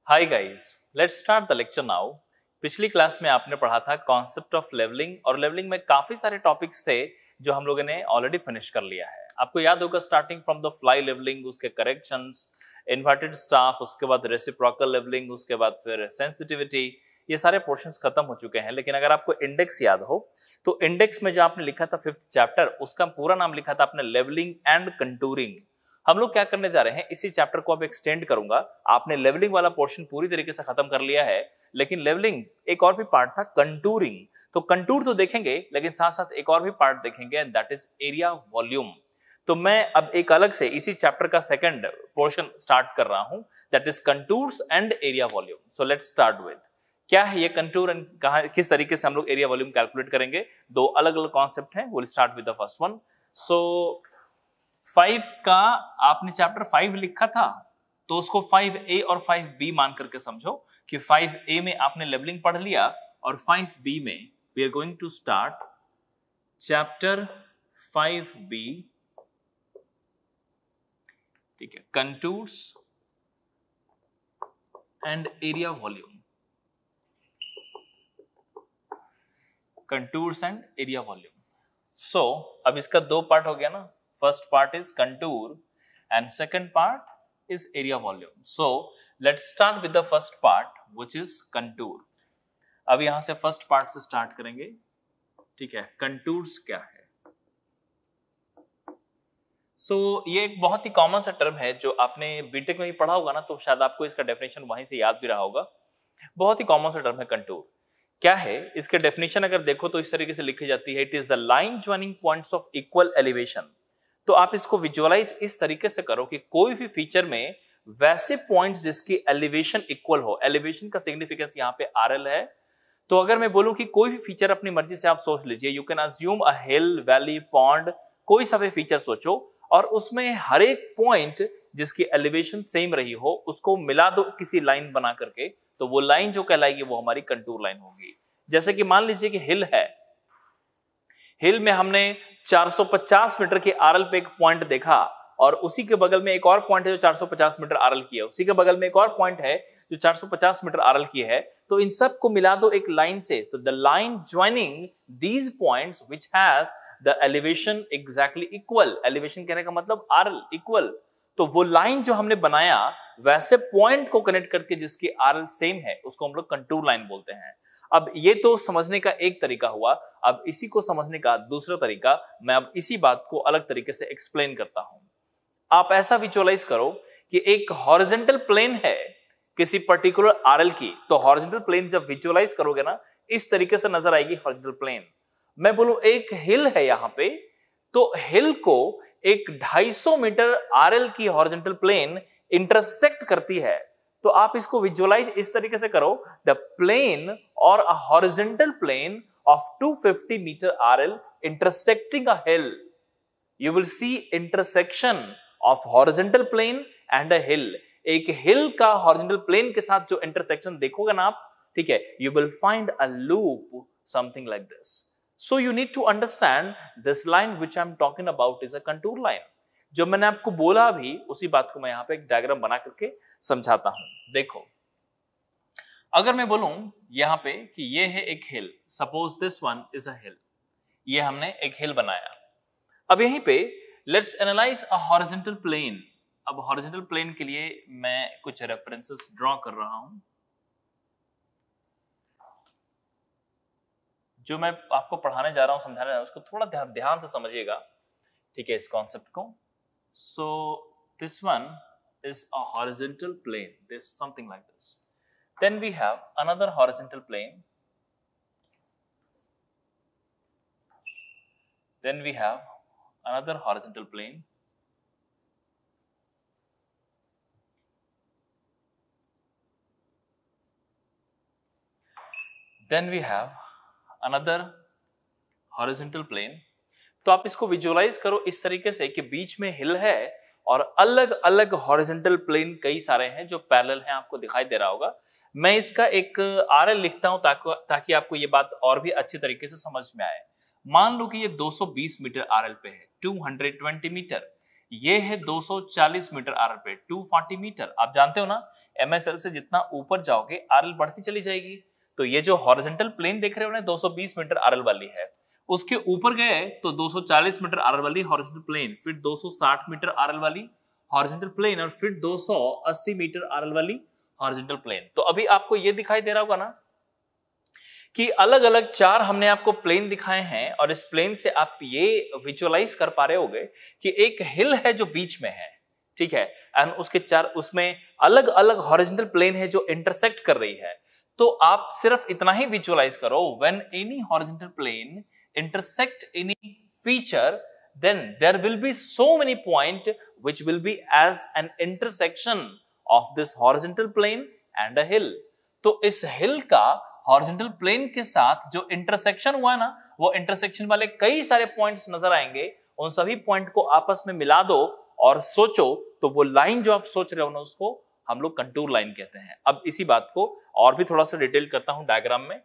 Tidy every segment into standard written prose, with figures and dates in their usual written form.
Hi guys, let's start the lecture now. पिछली class में आपने पढ़ा था कॉन्सेप्ट ऑफ लेवलिंग और लेवलिंग में काफी सारे टॉपिक्स थे जो हम लोगों ने ऑलरेडी फिनिश कर लिया है। आपको याद होगा starting from the fly levelling, उसके करेक्शंस, इन्वर्टेड स्टाफ, उसके बाद रेसिप्रोकल लेवलिंग, उसके बाद फिर सेंसिटिविटी, ये सारे पोर्शंस खत्म हो चुके हैं। लेकिन अगर आपको इंडेक्स याद हो तो इंडेक्स में जो आपने लिखा था 5th चैप्टर, उसका पूरा नाम लिखा था आपने लेवलिंग एंड कंटूरिंग। हम लोग क्या करने जा रहे हैं, इसी चैप्टर को अब एक्सटेंड करूंगा। आपने लेवलिंग वाला पोर्शन पूरी तरीके से खत्म कर लिया है, लेकिन लेवलिंग एक और भी पार्ट था कंटूरिंग। तो कंटूर तो देखेंगे, लेकिन साथ साथ एक और भी पार्ट देखेंगे and that is area volume. तो मैं अब एक अलग से इसी चैप्टर का सेकंड पोर्शन स्टार्ट कर रहा हूं, that is contours and area volume. So let's start with क्या है ये कंटूर एंड किस तरीके से हम लोग एरिया वॉल्यूम कैलकुलेट करेंगे। दो अलग अलग कॉन्सेप्ट हैं। Will start with the first one. So 5 का आपने चैप्टर 5 लिखा था, तो उसको 5A और 5B मान करके समझो कि 5A में आपने लेवलिंग पढ़ लिया और 5B में we are going to start chapter 5B। ठीक है, contours and area volume. Contours and area volume. So अब इसका दो पार्ट हो गया ना। First part is contour and second part is area volume. So let's start with the first part which is contour. अब यहां से फर्स्ट पार्ट से स्टार्ट करेंगे। ठीक है, कंटूर्स क्या है। सो ये एक बहुत ही कॉमन सा टर्म है जो आपने बीटेक में भी पढ़ा होगा ना, तो शायद आपको इसका डेफिनेशन वहीं से याद भी रहा होगा। बहुत ही कॉमन सा टर्म है कंटूर। क्या है इसके डेफिनेशन, अगर देखो तो इस तरीके से लिखी जाती है, it is the line joining points of equal elevation. तो आप इसको विजुअलाइज इस तरीके से करो कि कोई भी फीचर में वैसे पॉइंट्स जिसकी एलिवेशन इक्वल हो। एलिवेशन का सिग्निफिकेंस यहाँ पे आरएल है। तो अगर मैं बोलूं कि कोई भी फीचर अपनी मर्जी से आप सोच लीजिए, you can assume a hill, valley, pond, कोई सा भी फीचर सोचो और उसमें हर एक पॉइंट जिसकी एलिवेशन सेम रही हो उसको मिला दो किसी लाइन बना करके, तो वो लाइन जो कहलाएगी वो हमारी कंटूर लाइन होगी। जैसे कि मान लीजिए कि हिल है, हिल में हमने 450 मीटर के आरएल पे एक पॉइंट देखा और उसी के बगल में एक और पॉइंट है जो 450 मीटर आरएल की है, उसी के बगल में एक और पॉइंट है जो 450 मीटर आरएल की है। तो इन सब को मिला दो एक लाइन से। So the line joining these points which has the elevation exactly equal, elevation कहने का मतलब आरएल इक्वल। तो वो लाइन जो हमने बनाया वैसे पॉइंट को कनेक्ट करके जिसकी आरएल सेम है उसको हम लोग कंटूर लाइन बोलते हैं। अब ये तो समझने का एक तरीका हुआ। अब इसी को समझने का दूसरा तरीका, मैं अब इसी बात को अलग तरीके से एक्सप्लेन करता हूं। आप ऐसा विजुअलाइज करो कि एक हॉरिजॉन्टल प्लेन है किसी पर्टिकुलर आरएल की। तो हॉरिजॉन्टल प्लेन जब विजुअलाइज करोगे ना, इस तरीके से नजर आएगी हॉरिजॉन्टल प्लेन। मैं बोलूं एक हिल है यहां पे, तो हिल को एक 250 मीटर आरएल की हॉरिजॉन्टल प्लेन इंटरसेक्ट करती है। तो आप इसको विजुअलाइज इस तरीके से करो, the plane or a horizontal plane of 250 metre RL intersecting a hill. You will see intersection of horizontal plane and a hill. एक हिल का हॉरिजॉन्टल प्लेन के साथ जो इंटरसेक्शन देखोगे ना आप, ठीक है, you will find a loop something like this. So you need to understand this line which I'm talking about is a contour line। जो मैंने आपको बोला अभी उसी बात को मैं यहाँ पे एक डायग्राम बना करके समझाता हूं। देखो, अगर मैं बोलूं यहाँ पे कि ये है एक hill, suppose this one is a hill, ये हमने एक हिल बनाया। अब यहीं पे let's analyse a horizontal plane. अब हॉरिजॉन्टल प्लेन के लिए मैं कुछ रेफरेंसेस ड्रॉ कर रहा हूं जो मैं आपको पढ़ाने जा रहा हूं, समझाने जा रहा हूं, उसको थोड़ा ध्यान से समझिएगा। ठीक है, इस कॉन्सेप्ट को। So this one is a horizontal plane, this something like this. Then we have another horizontal plane, then we have another horizontal plane, then we have another horizontal plane. तो आप इसको विजुअलाइज करो इस तरीके से कि बीच में हिल है और अलग अलग हॉरिजॉन्टल प्लेन कई सारे हैं जो पैरेलल हैं, आपको दिखाई दे रहा होगा। मैं इसका एक आरएल लिखता हूं ताकि आपको ये बात और भी अच्छी तरीके से समझ में आए। मान लो कि ये 220 मीटर आरएल पे है, 220 मीटर। ये है 240 मीटर आरएल पे, 240 मीटर। आप जानते हो ना MSL से जितना ऊपर जाओगे आरएल बढ़ती चली जाएगी। तो ये जो हॉरिजॉन्टल प्लेन देख रहे हो ना 220 मीटर आरएल वाली है, उसके ऊपर गए तो 240 मीटर आरएल वाली हॉरिजॉन्टल प्लेन, फिर 260 मीटर आरएल वाली हॉरिजॉन्टल प्लेन, और फिर 280 मीटर आरएल वाली हॉरिजॉन्टल प्लेन। तो अभी आपको ये दिखाई दे रहा होगा ना कि अलग अलग 4 हमने आपको प्लेन दिखाए हैं, और इस प्लेन से आप ये विजुअलाइज कर पा रहे होगे कि एक हिल है जो बीच में है, ठीक है, एंड उसके 4 उसमें अलग अलग हॉरिजॉन्टल प्लेन है जो इंटरसेक्ट कर रही है। तो आप सिर्फ इतना ही विजुअलाइज करो, when any horizontal plane intersect any feature, then there will be so many point which will be as an intersection of this horizontal plane and a hill। तो इस हिल का हॉरिजॉन्टल प्लेन के साथ जो इंटरसेक्शन हुआ ना, वो इंटरसेक्शन वाले कई सारे पॉइंट्स नजर आएंगे। उन सभी पॉइंट को आपस में मिला दो और सोचो, तो वो लाइन जो आप सोच रहे हो ना, उसको हम लोग कंटूर लाइन कहते हैं। अब इसी बात को और भी थोड़ा सा डिटेल करता हूं डायग्राम में।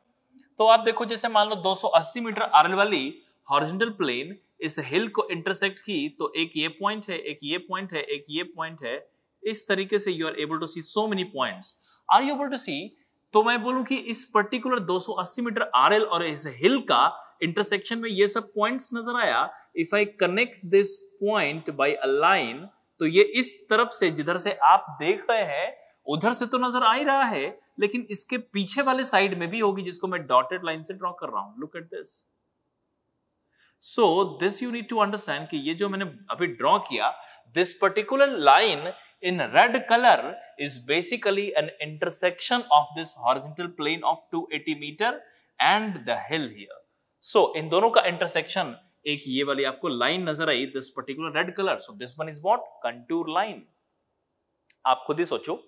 तो आप देखो, जैसे मान लो 280 मीटर आरएल वाली हॉरिजॉन्टल प्लेन इस हिल को इंटरसेक्ट की, तो एक ये पॉइंट है, एक ये पॉइंट है, एक ये पॉइंट है। इस तरीके से you are able to see so many points. Are you able to see? तो मैं बोलूं कि इस पर्टिकुलर 280 मीटर आरएल और इस हिल का इंटरसेक्शन में ये सब पॉइंट्स नजर आया। If I connect this point by a line, तो ये इस तरफ से जिधर से आप देख रहे हैं उधर से तो नजर आ ही रहा है, लेकिन इसके पीछे वाले साइड में भी होगी, जिसको मैं डॉटेड लाइन से ड्रॉ कर रहा हूं। Look at this. So this you need to understand कि ये जो मैंने अभी ड्रॉ किया, this particular line in red color is basically an intersection of this horizontal plane of 280 meter and the hill here। So इन दोनों का intersection एक ये वाली आपको लाइन नजर आई, this particular red color, so this one is what? contour line। आप खुद ही सोचो,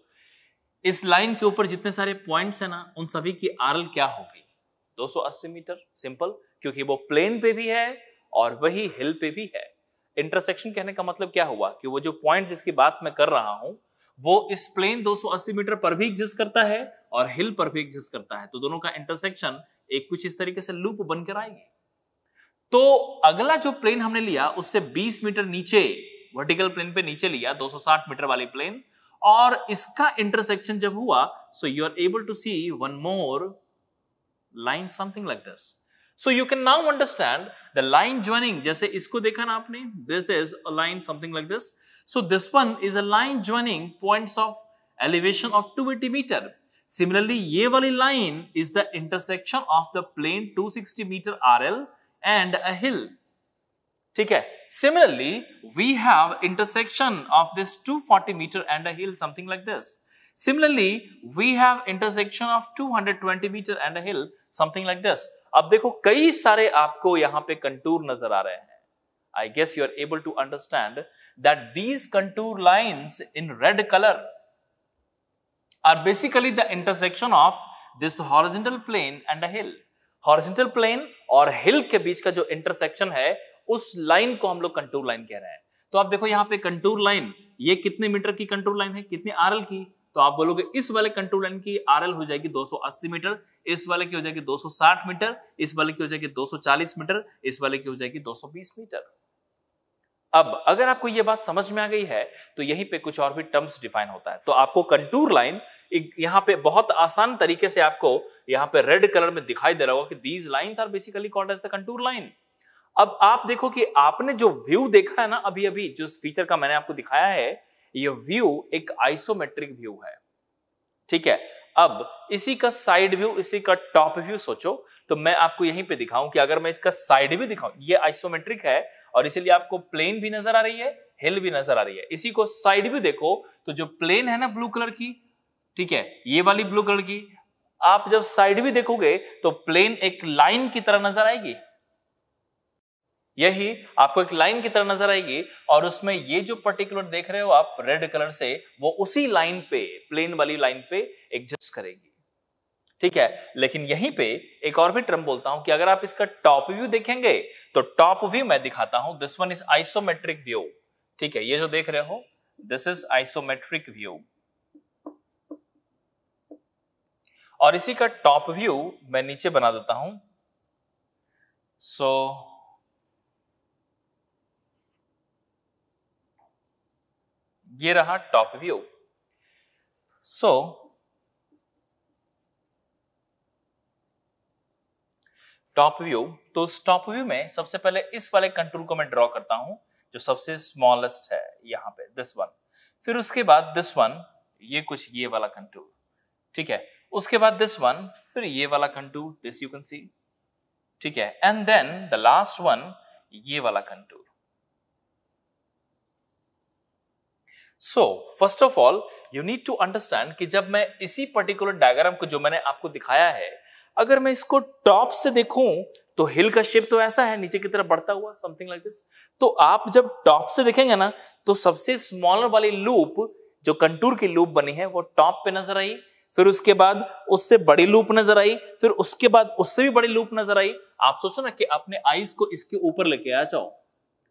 इस लाइन के ऊपर जितने सारे पॉइंट्स है ना, उन सभी की आरएल क्या होगी? 280 मीटर। सिंपल, क्योंकि वो प्लेन पे भी है और वही हिल पे भी है। इंटरसेक्शन कहने का मतलब क्या हुआ कि वो जो पॉइंट जिसकी बात मैं कर रहा हूं, वो इस प्लेन 280 मीटर पर भी एग्जिस्ट करता है और हिल पर भी एग्जिस्ट करता है। तो दोनों का इंटरसेक्शन एक कुछ इस तरीके से लूप बनकर आएगी। तो अगला जो प्लेन हमने लिया उससे 20 मीटर नीचे, वर्टिकल प्लेन पे नीचे लिया 260 मीटर वाली प्लेन, और इसका इंटरसेक्शन जब हुआ, so you are able to see one more line something like this. So you can now understand the line joining, जैसे इसको देखा ना आपने, this is a line something like this। So this one is a line joining points of elevation of 280 meter। Similarly, ये वाली line is the intersection of the plane 260 meter RL and a hill। ठीक है। Similarly, we have intersection of this 240 meter and a hill, something like this। Similarly, we have intersection of 220 meter and a hill, something like this। अब देखो, कई सारे आपको यहां पे contour नजर आ रहे हैं। I guess you are able to understand that these contour lines in red color are basically the intersection of this horizontal plane and a hill। horizontal plane और hill के बीच का जो intersection है, उस लाइन को हम लोग कंटूर लाइन कह रहे हैं। तो आप देखो यहाँ पे कंटूर लाइन, ये कितने मीटर की कंटूर लाइन है, कितनी आरएल की? तो आप बोलोगे इस वाले कंटूर लाइन की आरएल हो जाएगी 280 मीटर, इस वाले की हो जाएगी 260 मीटर, इस वाले की हो जाएगी 240 मीटर, इस वाले की हो जाएगी 220 मीटर। अब अगर आपको यह बात समझ में आ गई है, तो यहीं पे कुछ और भी टर्म्स डिफाइन होता है। तो आपको कंटूर लाइन यहाँ पे बहुत आसान तरीके से आपको यहाँ पे रेड कलर में दिखाई दे रहा होगा कि these lines are basically called as the contour line. अब आप देखो कि आपने जो व्यू देखा है ना अभी अभी, जो फीचर का मैंने आपको दिखाया है, ये व्यू एक आइसोमेट्रिक व्यू है। ठीक है। अब इसी का साइड व्यू, इसी का टॉप व्यू सोचो, तो मैं आपको यहीं पे दिखाऊं कि अगर मैं इसका साइड व्यू दिखाऊं, ये आइसोमेट्रिक है और इसीलिए आपको प्लेन भी नजर आ रही है, हिल भी नजर आ रही है। इसी को साइड व्यू देखो, तो जो प्लेन है ना ब्लू कलर की, ठीक है, ये वाली ब्लू कलर की, आप जब साइड व्यू देखोगे तो प्लेन एक लाइन की तरह नजर आएगी। यही आपको एक लाइन की तरह नजर आएगी, और उसमें ये जो पर्टिकुलर देख रहे हो आप रेड कलर से, वो उसी लाइन पे, प्लेन वाली लाइन पे एग्जिस्ट करेगी। ठीक है। लेकिन यहीं पे एक और भी टर्म बोलता हूं कि अगर आप इसका टॉप व्यू देखेंगे, तो टॉप व्यू मैं दिखाता हूं, this one is isometric view. ठीक है, ये जो देख रहे हो, दिस इज आइसोमेट्रिक व्यू, और इसी का टॉप व्यू मैं नीचे बना देता हूं। सो ये रहा top view. So top view, तो उस टॉप व्यू में सबसे पहले इस वाले कंटूर को मैं ड्रॉ करता हूं जो सबसे स्मॉलेस्ट है यहां पे, दिस वन। फिर उसके बाद दिस वन, ये कुछ ये वाला कंटूर, ठीक है। उसके बाद दिस वन, फिर ये वाला contour, this you can see, ठीक है। And then the last one, ये वाला contour. So first of all you need to understand कि जब मैं इसी पर्टिकुलर डायग्राम को जो मैंने आपको दिखाया है, अगर मैं इसको टॉप से देखूं तो हिल का शेप तो ऐसा है नीचे की तरफ बढ़ता हुआ, समथिंग लाइक दिस। तो आप जब टॉप से देखेंगे ना तो सबसे स्मॉलर वाली लूप जो कंटूर की लूप बनी है वो टॉप पे नजर आई, फिर उसके बाद उससे बड़ी लूप नजर आई, फिर उसके बाद उससे भी बड़ी लूप नजर आई। आप सोचो ना कि अपने आईज को इसके ऊपर लेके आ जाओ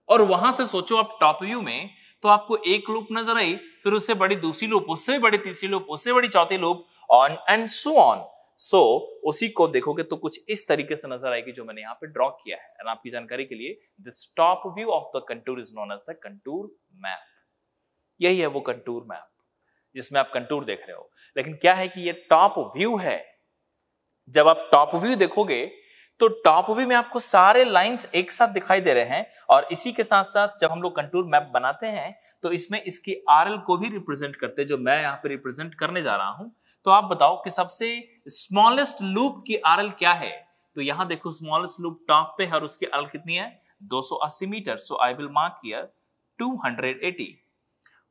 और वहां से सोचो आप टॉप व्यू में, तो आपको एक लूप नजर आई, फिर उससे बड़ी दूसरी लूप, उससे बड़ी तीसरी लूप, उससे बड़ी चौथी loop, on and so on. So उसी को देखोगे तो कुछ इस तरीके से नजर आएगी जो मैंने यहाँ पे ड्रॉ किया है। और आपकी जानकारी के लिए this top view of the contour is known as the contour map. यही है वो कंटूर मैप जिसमें आप कंटूर देख रहे हो। लेकिन क्या है कि ये टॉप व्यू है। जब आप टॉप व्यू देखोगे तो टॉप व्यू में आपको सारे लाइंस एक साथ दिखाई दे रहे हैं, और इसी के साथ साथ जब हम लोग कंटूर मैप बनाते हैं तो इसमें इसकी आरएल को भी रिप्रेजेंट करते हैं, जो मैं यहाँ पे रिप्रेजेंट करने जा रहा हूं। तो आप बताओ कि सबसे स्मॉलेस्ट लूप की आरएल क्या है। तो यहां देखो स्मॉलेस्ट लूप टॉप पे है और उसकी आरएल कितनी है, 280 metre. So I will mark here 280।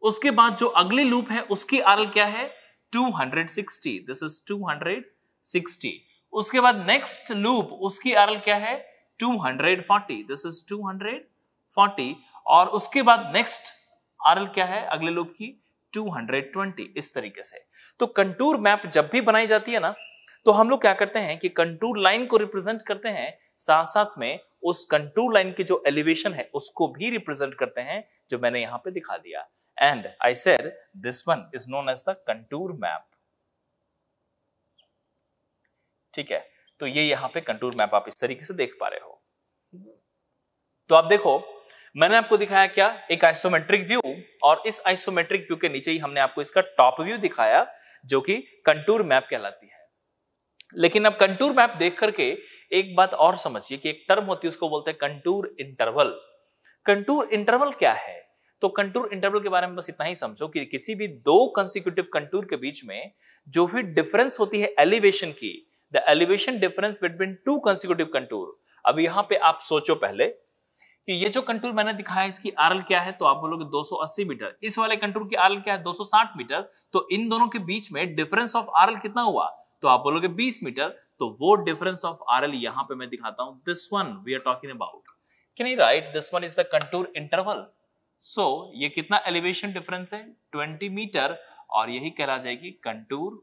उसके बाद जो अगली लूप है उसकी आरएल क्या है, 260। This is 260। उसके बाद नेक्स्ट लूप उसकी आरएल क्या है, 240। This is 240। और उसके बाद नेक्स्ट आरएल क्या है अगले लूप की, 220। इस तरीके से तो कंटूर मैप जब भी बनाई जाती है ना तो हम लोग क्या करते हैं कि कंटूर लाइन को रिप्रेजेंट करते हैं, साथ साथ में उस कंटूर लाइन की जो एलिवेशन है उसको भी रिप्रेजेंट करते हैं, जो मैंने यहां पे दिखा दिया। And I said this one is known as the contour map. ठीक है, तो ये यहां पे कंटूर मैप आप इस तरीके से देख पा रहे हो। तो आप देखो मैंने आपको दिखाया क्या, एक आइसोमेट्रिक व्यू, और इस आइसोमेट्रिक व्यू के नीचे ही हमने आपको इसका टॉप व्यू दिखाया जो कि कंटूर मैप कहलाती है। लेकिन अब कंटूर मैप देख करके एक बात और समझिए कि एक टर्म होती है उसको बोलते हैं कंटूर इंटरवल। कंटूर इंटरवल क्या है, तो कंटूर इंटरवल के बारे में बस इतना ही समझो कि किसी भी दो कंसेक्यूटिव कंटूर के बीच में जो भी डिफरेंस होती है एलिवेशन की, the elevation difference between two consecutive contour. अब यहां पे आप सोचो पहले कि ये जो कंटूर मैंने दिखाया इसकी आरएल क्या है, तो आप बोलोगे 280 मीटर। इस वाले कंटूर की आरएल क्या है, 260 मीटर। तो इन दोनों के बीच में डिफरेंस ऑफ आरएल कितना हुआ, तो आप बोलोगे 20 मीटर। तो वो डिफरेंस ऑफ आरएल यहां पे मैं दिखाता हूं, this one we are talking about. Can I write this one is the contour interval. So ये कितना एलिवेशन डिफरेंस है, 20 मीटर, और यही कहला जाएगी कंटूर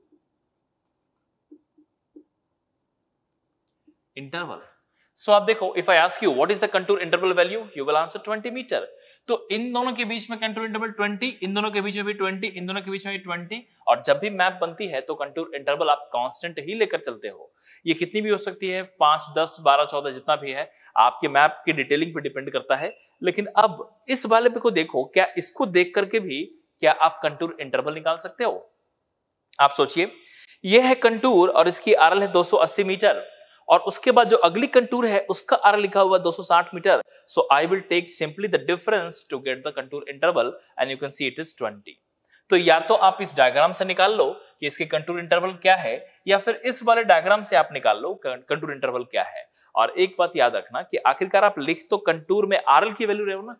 इंटरवल। सो आप देखो, if I ask you what is the contour interval value, you will answer 20 meter. तो इन दोनों के बीच में कंटूर इंटरवल 20, इन दोनों के बीच में भी 20, इन दोनों के बीच में भी 20। और जब भी मैप बनती है तो कंटूर इंटरवल आप कांस्टेंट ही लेकर चलते हो। ये कितनी भी हो सकती है, 5, 10, 12, 14, जितना भी है, आपके मैप की डिटेलिंग पे डिपेंड करता है। लेकिन अब इस वाले पे को देखो, क्या इसको देख करके भी क्या आप कंटूर इंटरवल निकाल सकते हो? आप सोचिए, यह है कंटूर और इसकी आरएल है 280 मीटर, और उसके बाद जो अगली कंटूर है उसका आरएल लिखा हुआ 260 meter. So I will take simply the difference to get the contour interval, and you can see it is 20। तो या तो आप इस डायग्राम से निकाल लो कि इसके कंटूर इंटरवल क्या है, या फिर इस वाले डायग्राम से आप निकाल लो कंटूर इंटरवल क्या है। और एक बात याद रखना कि आखिरकार आप लिख तो कंटूर में आरएल की वैल्यू रहे हो ना,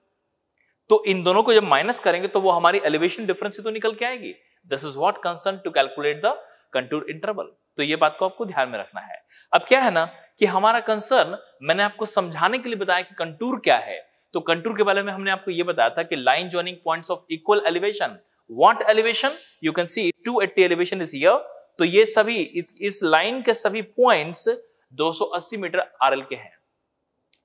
तो इन दोनों को जब माइनस करेंगे तो वो हमारी एलिवेशन डिफरेंस से तो निकल के आएगी। This is what concern to calculate the contour interval. तो ये बात को आपको ध्यान में रखना है। अब क्या है ना कि हमारा कंसर्न, मैंने आपको समझाने के लिए बताया कि कंटूर क्या है। तो कंटूर के बारे में हमने आपको ये बताया था कि line joining points of equal elevation. What elevation, you can C 280 elevation is here. तो ये सभी इस लाइन के सभी पॉइंट्स 280 मीटर आरएल के हैं।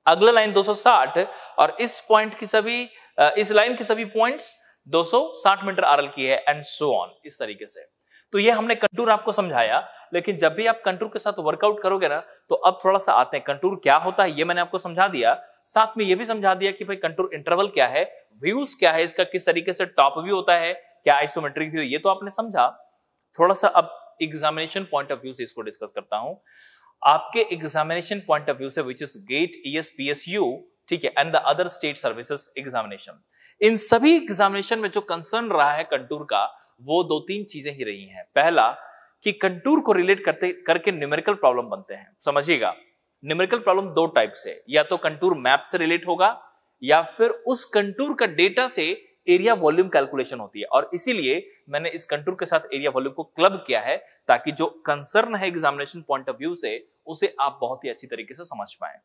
अगला लाइन 260, और इस पॉइंट की सभी इस लाइन के सभी पॉइंट्स 260 मीटर आरएल की है, एंड सो ऑन, इस तरीके से। तो ये हमने कंटूर आपको समझाया, लेकिन जब भी आप कंटूर के साथ वर्कआउट करोगे ना, तो अब थोड़ा सा आते हैं कंटूर क्या होता है, ये मैंने आपको समझा दिया, साथ में ये भी समझा दिया कि भाई कंटूर इंटरवल क्या है, व्यूज क्या है इसका, किस तरीके से टॉप व्यू होता है, क्या आइसोमेट्रिक व्यू, ये तो आपने समझा। थोड़ा सा अब एग्जामिनेशन पॉइंट ऑफ व्यू से इसको डिस्कस करता हूं। आपके एग्जामिनेशन पॉइंट ऑफ व्यू से, विच इज गेट, ESPSU, ठीक है, and the other state services examination, इन सभी एग्जामिनेशन में जो कंसर्न रहा है कंटूर का, वो दो तीन चीजें ही रही हैं। पहला कि कंटूर को रिलेट करते करके न्यूमेरिकल प्रॉब्लम बनते हैं। समझिएगा, न्यूमेरिकल प्रॉब्लम दो टाइप से, या तो कंटूर मैप से रिलेट होगा, या फिर उस कंटूर का डेटा से एरिया वॉल्यूम कैलकुलेशन होती है। और इसीलिए मैंने इस कंटूर के साथ एरिया वॉल्यूम को क्लब किया है, ताकि जो कंसर्न है एग्जामिनेशन पॉइंट ऑफ व्यू से, उसे आप बहुत ही अच्छी तरीके से समझ पाए।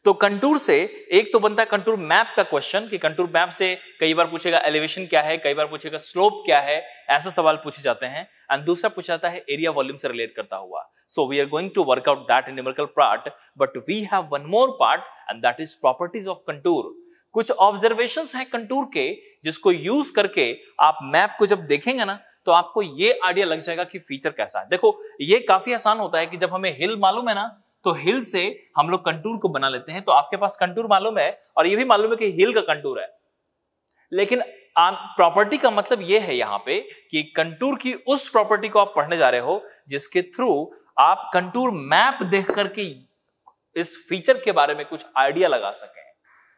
तो कंटूर से एक तो बनता है कंटूर मैप का क्वेश्चन, कि कंटूर मैप से कई बार पूछेगा एलिवेशन क्या है, कई बार पूछेगा स्लोप क्या है, ऐसे सवाल पूछे जाते हैं। एंड दूसरा पूछा जाता है एरिया वॉल्यूम से रिलेट करता हुआ। So we are going to work out that in numerical part, but we have one more part and that is properties of contour. कुछ ऑब्जर्वेशंस हैं कंटूर के, जिसको यूज करके आप मैप को जब देखेंगे ना, तो आपको ये आइडिया लग जाएगा कि फीचर कैसा है। देखो, ये काफी आसान होता है कि जब हमें हिल मालूम है ना, तो हिल से हम लोग कंटूर को बना लेते हैं। तो आपके पास कंटूर मालूम है, और ये भी मालूम है कि हिल का कंटूर है, लेकिन प्रॉपर्टी का मतलब ये है यहां पे कि कंटूर की उस प्रॉपर्टी को आप पढ़ने जा रहे हो जिसके थ्रू आप कंटूर मैप देख करके इस फीचर के बारे में कुछ आइडिया लगा सकें।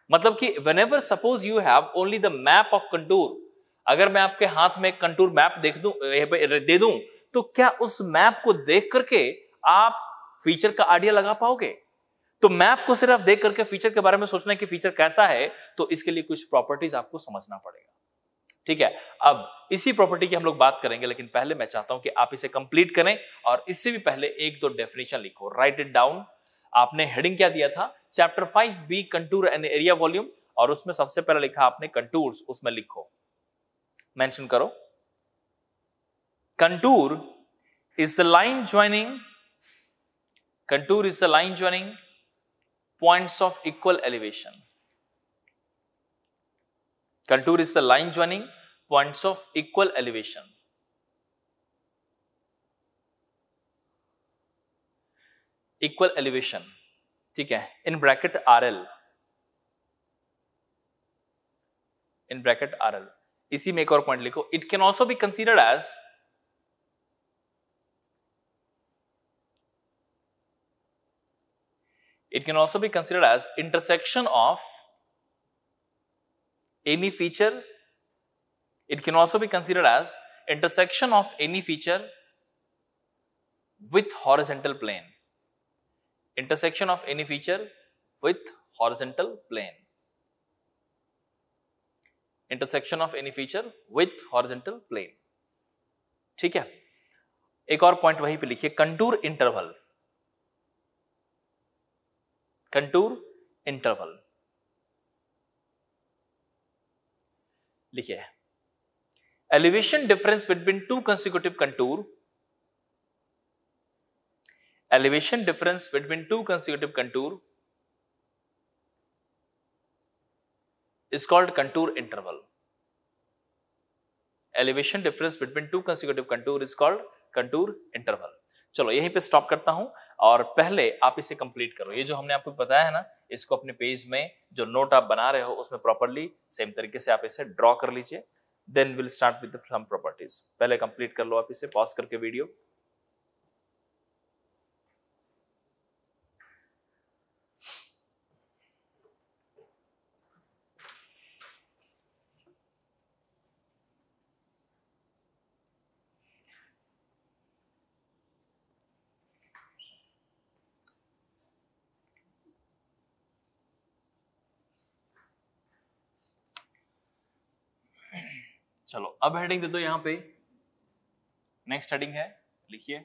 मतलब कि whenever suppose you have only the map of contour, अगर मैं आपके हाथ में कंटूर मैप दे दूं, तो क्या उस मैप को देख करके आप फीचर का आइडिया लगा पाओगे? तो मैप को सिर्फ देख करके फीचर के बारे में सोचना कि फीचर कैसा है, तो इसके लिए कुछ प्रॉपर्टीज आपको समझना पड़ेगा। ठीक है, अब इसी प्रॉपर्टी की हम लोग बात करेंगे, लेकिन पहले मैं चाहता हूं कि आप इसे कंप्लीट करें, और इससे भी पहले एक दो डेफिनेशन लिखो, राइट इट डाउन। आपने हेडिंग क्या दिया था? Chapter 5B contour and area volume, और उसमें सबसे पहले लिखा आपने कंटूर्स, उसमें लिखो, मेंशन करो, contour is the line joining, contour is the line joining points of equal elevation. Contour is the line joining points of equal elevation. Equal elevation, ठीक है, in bracket RL, in bracket RL। इसी में एक और point लिखो, it can also be considered as, it can also be considered as intersection of any feature, it can also be considered as intersection of any feature with horizontal plane, intersection of any feature with horizontal plane, intersection of any feature with horizontal plane। ठीक है, एक और point वहीं पे लिखिए, contour interval, contour interval लिखिए, elevation difference between two consecutive contour, elevation difference between two consecutive contour is called contour interval, elevation difference between two consecutive contour is called contour interval। चलो यहीं पे stop करता हूं, और पहले आप इसे कंप्लीट करो। ये जो हमने आपको बताया है ना, इसको अपने पेज में जो नोट आप बना रहे हो उसमें प्रॉपर्ली सेम तरीके से आप इसे ड्रॉ कर लीजिए। Then will start with some properties. पहले कंप्लीट कर लो आप इसे, पॉज करके वीडियो। चलो अब हेडिंग दे दो यहां पे, नेक्स्ट हेडिंग है, लिखिए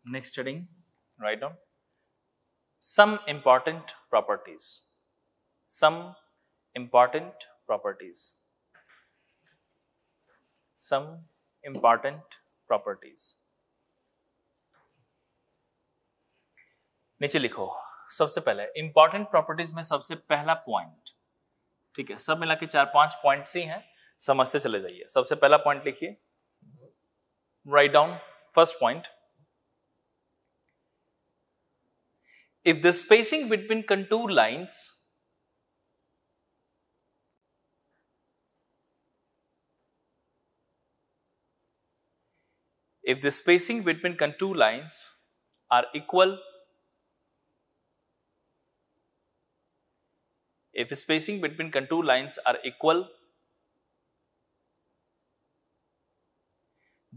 next heading, write down some important properties, some important properties, some important properties। नीचे लिखो सबसे पहले इंपॉर्टेंट प्रॉपर्टीज में सबसे पहला पॉइंट, ठीक है, सब मिला के 4-5 पॉइंट्स ही हैं, समझते चले जाइए। सबसे पहला पॉइंट लिखिए, write down first point, if the spacing between contour lines if the spacing between contour lines are equal, if the spacing between contour lines are equal,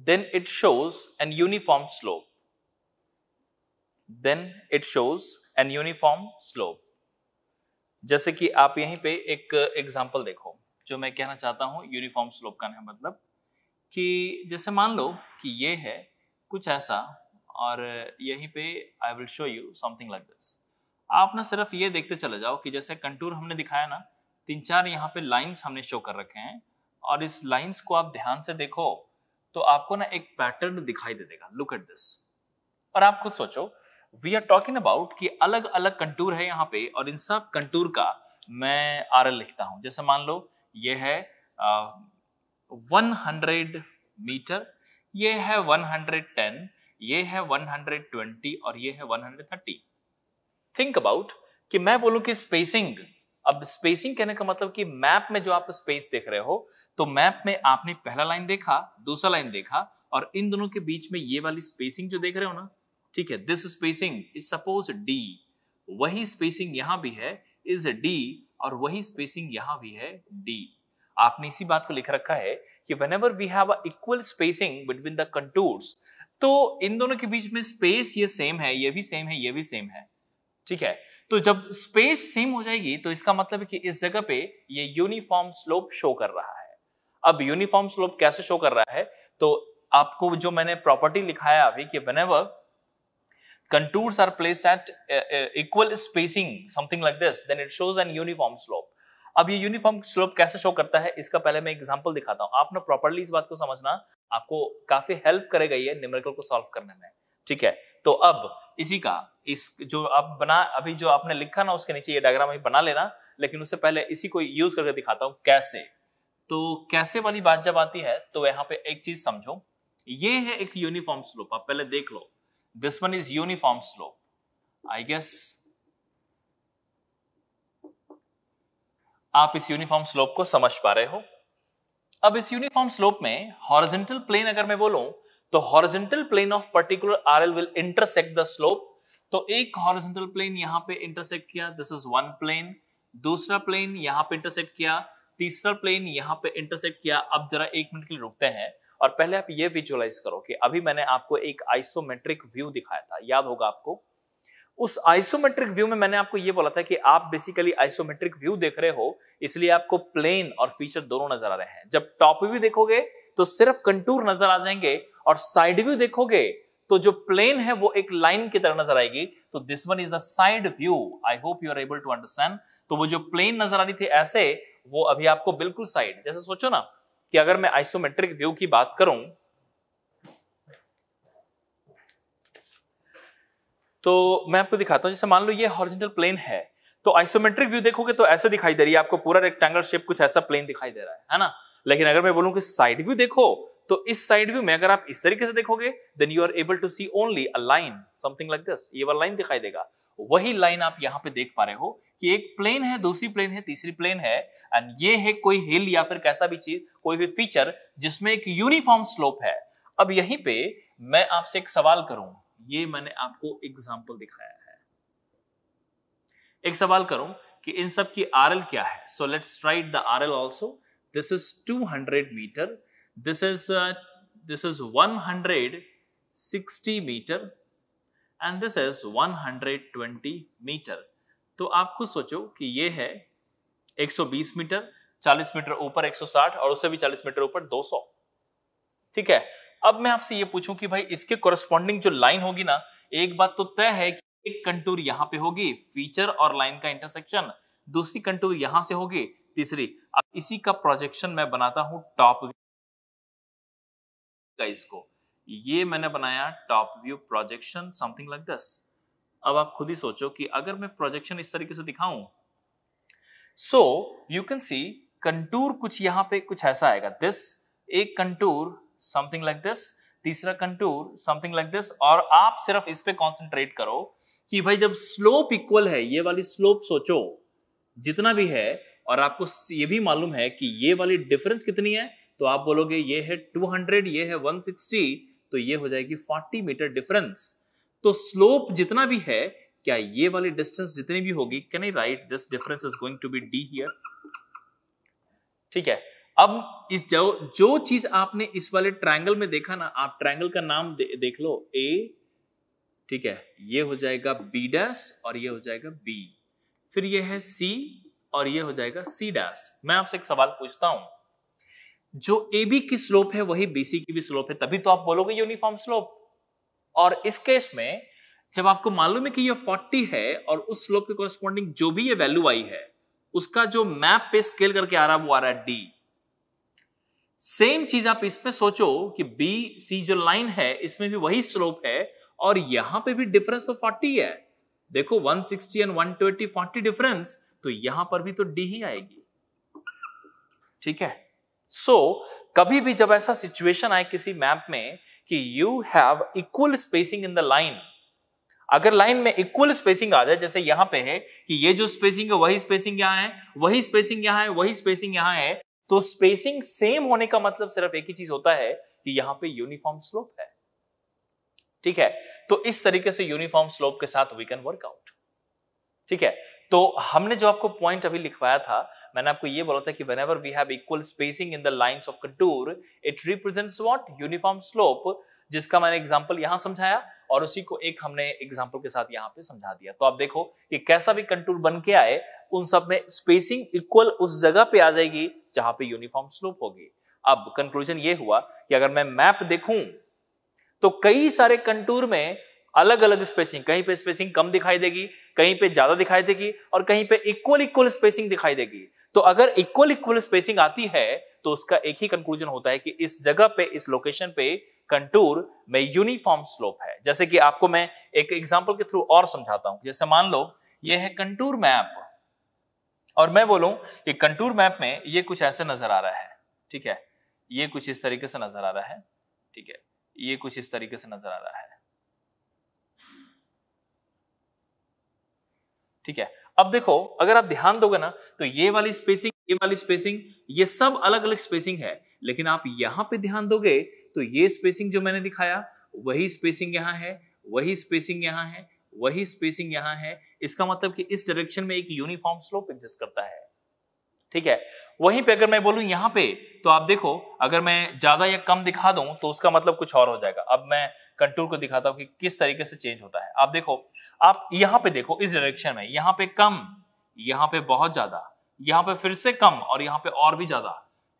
then it shows an uniform slope, then it shows an uniform slope। जैसे कि आप यहीं पे एक example देखो, जो मैं कहना चाहता हूं यूनिफॉर्म स्लोप का है मतलब कि जैसे मान लो कि ये है कुछ ऐसा और यहीं पे आई will show you something like this. आप ना सिर्फ ये देखते चले जाओ कि जैसे कंटूर हमने दिखाया ना, 3-4 यहाँ पे लाइंस हमने शो कर रखे हैं और इस लाइंस को आप ध्यान से देखो तो आपको ना एक पैटर्न दिखाई दे देगा। Look at this. और आप खुद सोचो, वी आर टॉकिंग अबाउट कि अलग अलग कंटूर है यहाँ पे और इन सब कंटूर का मैं आरएल लिखता हूं। जैसे मान लो ये है 100 मीटर, ये है 110, ये है 120 और ये है 130। थिंक अबाउट कि मैं बोलूं कि स्पेसिंग, अब स्पेसिंग कहने का मतलब कि मैप में जो आप स्पेस देख रहे हो, तो मैप में आपने पहला लाइन देखा, दूसरा लाइन देखा और इन दोनों के बीच में ये वाली स्पेसिंग जो देख रहे हो ना, ठीक है, this spacing is suppose D, वही स्पेसिंग यहां भी है इज डी और वही स्पेसिंग यहां भी है डी। आपने इसी बात को लिख रखा है कि whenever we have a equal spacing between the contours, तो इन दोनों के बीच में स्पेस ये सेम है, ये भी सेम है, ये भी सेम है, ठीक है। तो जब स्पेस सेम हो जाएगी तो इसका मतलब है कि इस जगह पे ये यूनिफॉर्म स्लोप शो कर रहा है। अब यूनिफॉर्म स्लोप कैसे शो कर रहा है, तो आपको जो मैंने प्रॉपर्टी लिखाया अभी कि whenever contours are placed at equal spacing something like this, then it shows an uniform slope। अब ये यूनिफॉर्म स्लोप कैसे शो करता है इसका पहले मैं एग्जांपल दिखाता हूं। आप ना प्रॉपर्ली इस बात को समझना, आपको काफी हेल्प करेगा ये न्यूमेरिकल को सॉल्व करने में, ठीक है। तो अब इसी का इस जो आप बना अभी जो आपने लिखा ना उसके नीचे ये डायग्राम अभी बना लेना, लेकिन उससे पहले इसी को यूज करके दिखाता हूं कैसे। तो कैसे वाली बात जब आती है तो यहाँ पे एक चीज समझो, ये है एक यूनिफॉर्म स्लोप, आप पहले देख लो, this one is uniform slope. I guess आप इस यूनिफॉर्म स्लोप को समझ पा रहे हो। अब इस यूनिफॉर्म स्लोप में हॉरिजॉन्टल प्लेन अगर मैं बोलूं तो horizontal plane of particular RL will intersect the slope. तो एक हॉरिजॉन्टल प्लेन यहां पे इंटरसेक्ट किया, दिस इज वन प्लेन, दूसरा प्लेन यहां पे इंटरसेक्ट किया, तीसरा प्लेन यहां पे इंटरसेक्ट किया। अब जरा 1 मिनट के लिए रुकते हैं और पहले आप ये विजुअलाइज करो कि अभी मैंने आपको एक आइसोमेट्रिक व्यू दिखाया था, याद होगा आपको। उस आइसोमेट्रिक व्यू में मैंने आपको यह बोला था कि आप बेसिकली आइसोमेट्रिक व्यू देख रहे हो, इसलिए आपको प्लेन और फीचर दोनों नजर आ रहे हैं। जब टॉप व्यू देखोगे तो सिर्फ कंटूर नजर आ जाएंगे और साइड व्यू देखोगे तो जो प्लेन है वो एक लाइन की तरह नजर आएगी। तो this one is the side view. I hope you are able to understand. तो वो जो प्लेन नजर आ रही थी ऐसे, वो अभी आपको बिल्कुल साइड, जैसे सोचो ना कि अगर मैं आइसोमेट्रिक व्यू की बात करूं तो मैं आपको दिखाता हूं। जैसे मान लो ये हॉरिजॉन्टल प्लेन है, तो आइसोमेट्रिक व्यू देखोगे तो ऐसे दिखाई दे रही है आपको, पूरा रेक्टेंगल शेप कुछ ऐसा प्लेन दिखाई दे रहा है ना। लेकिन अगर मैं बोलूं कि साइड व्यू देखो, तो इस साइड व्यू में अगर आप इस तरीके से देखोगे then you are able to see only a line something like this. ये वाला लाइन दिखाई देगा। वही लाइन आप यहां पे देख पा रहे हो कि एक प्लेन है, दूसरी प्लेन है, तीसरी प्लेन है, एंड ये है कोई हिल या फिर कैसा भी चीज, कोई भी फीचर जिसमें एक यूनिफॉर्म स्लोप है। अब यहीं पे मैं आपसे एक सवाल करूं, ये मैंने आपको एग्जाम्पल दिखाया है, एक सवाल करूं कि इन सब की आरएल क्या है। So let's write the RL also. This is 200 meter, this is 160 meter and this is 120 meter. तो आप खुद सोचो कि ये है 120 मीटर, 40 मीटर ऊपर 160 और उससे भी 40 मीटर ऊपर 200, ठीक है। अब मैं आपसे ये पूछूं कि भाई इसके कोरस्पॉन्डिंग जो लाइन होगी ना, एक बात तो तय है कि एक कंटूर यहां पे होगी, फीचर और लाइन का इंटरसेक्शन, दूसरी कंटूर यहां से होगी, तीसरी। अब इसी का प्रोजेक्शन मैं बनाता हूं टॉप व्यू का, इसको ये मैंने बनाया top view projection something like this. अब आप खुद ही सोचो कि अगर मैं प्रोजेक्शन इस तरीके से दिखाऊं, सो यू कैन सी कंटूर कुछ यहां पे कुछ ऐसा आएगा, दिस एक कंटूर समथिंग लाइक दिस, तीसरा कंटूर समथिंग लाइक दिस, और आप सिर्फ इस पे कंसंट्रेट करो कि भाई जब स्लोप इक्वल है, ये वाली स्लोप सोचो जितना भी है, और आपको ये भी मालूम है कि ये वाली डिफरेंस कितनी है, तो आप बोलोगे ये है 200, ये है 160, तो ये हो जाएगी 40 मीटर डिफरेंस। तो स्लोप जितना भी है, क्या ये वाली डिस्टेंस जितनी भी होगी, can I write this difference is going to be D here. ठीक है, अब इस जो चीज आपने इस वाले ट्रायंगल में देखा ना, आप ट्रायंगल का नाम देख लो, ए, ठीक है, ये हो जाएगा बी डैश और ये हो जाएगा बी, फिर ये है सी और ये हो जाएगा सी डैश। मैं आपसे एक सवाल पूछता हूं, जो ए बी की स्लोप है वही बीसी की भी स्लोप है, तभी तो आप बोलोगे यूनिफॉर्म स्लोप। और इस केस में जब आपको मालूम है कि ये 40 है और उस स्लोप के कोरस्पॉन्डिंग जो भी ये वैल्यू आई है, उसका जो मैप पे स्केल करके आ रहा है वो आ रहा है डी। सेम चीज आप इसमें सोचो कि बी सी जो लाइन है इसमें भी वही स्लोप है और यहां पे भी डिफरेंस तो 40 है। देखो 160 एंड 120 40 डिफरेंस, तो यहां पर भी तो डी ही आएगी। ठीक है, सो कभी भी जब ऐसा सिचुएशन आए किसी मैप में कि you have equal spacing in the line, अगर लाइन में इक्वल स्पेसिंग आ जाए, जैसे यहां पे है कि ये जो स्पेसिंग है वही स्पेसिंग यहां है, वही स्पेसिंग यहां है, वही स्पेसिंग यहां है, तो स्पेसिंग सेम होने का मतलब सिर्फ एक ही चीज होता है कि यहां पे यूनिफॉर्म स्लोप है। ठीक है, तो इस तरीके से यूनिफॉर्म स्लोप के साथ वी कैन वर्क आउट। ठीक है, तो हमने जो आपको पॉइंट अभी लिखवाया था, मैंने आपको ये बोला था कि whenever we have equal spacing in the lines of contour, it represents what? Uniform slope, जिसका मैंने एग्जांपल यहां समझाया और उसी को एक हमने एग्जांपल के साथ यहां पे समझा दिया। तो आप देखो कि कैसा भी कंटूर बन के आए, उन सब में स्पेसिंग इक्वल उस जगह पे आ जाएगी जहां पे यूनिफॉर्म स्लोप होगी। अब कंक्लूजन ये हुआ कि अगर मैं मैप देखूं तो कई सारे कंटूर में अलग अलग स्पेसिंग, कहीं पे स्पेसिंग कम दिखाई देगी, कहीं पे ज्यादा दिखाई देगी और कहीं पे इक्वल स्पेसिंग दिखाई देगी। तो अगर इक्वल स्पेसिंग आती है तो उसका एक ही कंक्लूजन होता है कि इस जगह पे, इस लोकेशन पे कंटूर में यूनिफॉर्म स्लोप है। जैसे कि आपको मैं एक एग्जांपल के थ्रू और समझाता हूं। जैसे मान लो ये है कंटूर मैप और मैं बोलूं कि कंटूर मैप में ये कुछ ऐसे नजर आ रहा है। ठीक है, ये कुछ इस तरीके से नजर आ रहा है। ठीक है, ये कुछ इस तरीके से नजर आ रहा है। ठीक है, अब देखो अगर आप ध्यान दोगे ना तो ये वाली स्पेसिंग, ये वाली स्पेसिंग, ये सब अलग अलग स्पेसिंग है, लेकिन आप यहां पे ध्यान दोगे तो ये स्पेसिंग जो मैंने दिखाया वही स्पेसिंग यहां है, वही स्पेसिंग यहां है, वही स्पेसिंग यहां है। इसका मतलब कि इस डायरेक्शन में एक यूनिफॉर्म स्लोप एग्जिस्ट करता है। ठीक है, वहीं पे अगर मैं बोलूं यहां पे, तो आप देखो अगर मैं ज्यादा या कम दिखा दूं तो उसका मतलब कुछ और हो जाएगा। अब मैं कंटूर को दिखाता हूं कि किस तरीके से चेंज होता है। आप देखो, आप यहां पे देखो इस डायरेक्शन में, यहां पे कम, यहां पे बहुत ज्यादा, यहां पे फिर से कम और यहां पे और भी ज्यादा।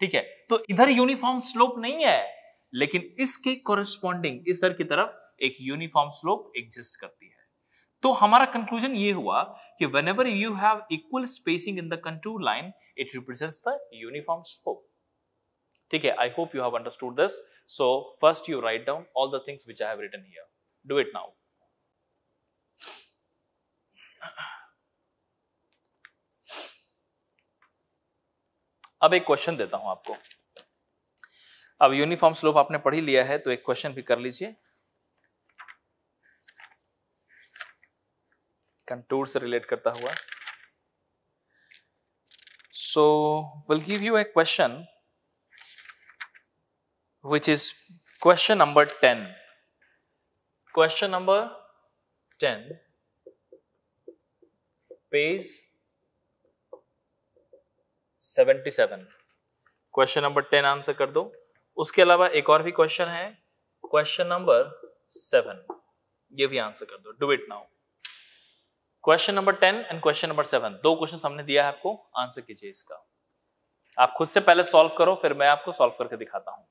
ठीक है, तो इधर यूनिफॉर्म स्लोप नहीं है, लेकिन इसके कोरिस्पॉन्डिंग इधर की तरफ एक यूनिफॉर्म स्लोप एग्जिस्ट करती है। तो हमारा कंक्लूजन ये हुआ कि whenever you have equal spacing in the contour line, it represents the uniform slope. ठीक है, I hope you have understood this. So first you write down all the things which I have written here. Do it now. अब एक question देता हूं आपको। अब uniform slope आपने पढ़ ही लिया है तो एक क्वेश्चन भी कर लीजिए, कंटूर से रिलेट करता हुआ। So we'll give you a question which is question number 10. Question number 10, page 77. Question number 10 answer कर दो। उसके अलावा एक और भी क्वेश्चन है, क्वेश्चन नंबर 7, ये भी आंसर कर दो। Do it now. Question number 10 and question number 7, दो क्वेश्चन हमने दिया है आपको, आंसर कीजिए इसका। आप खुद से पहले सॉल्व करो, फिर मैं आपको सॉल्व करके दिखाता हूं।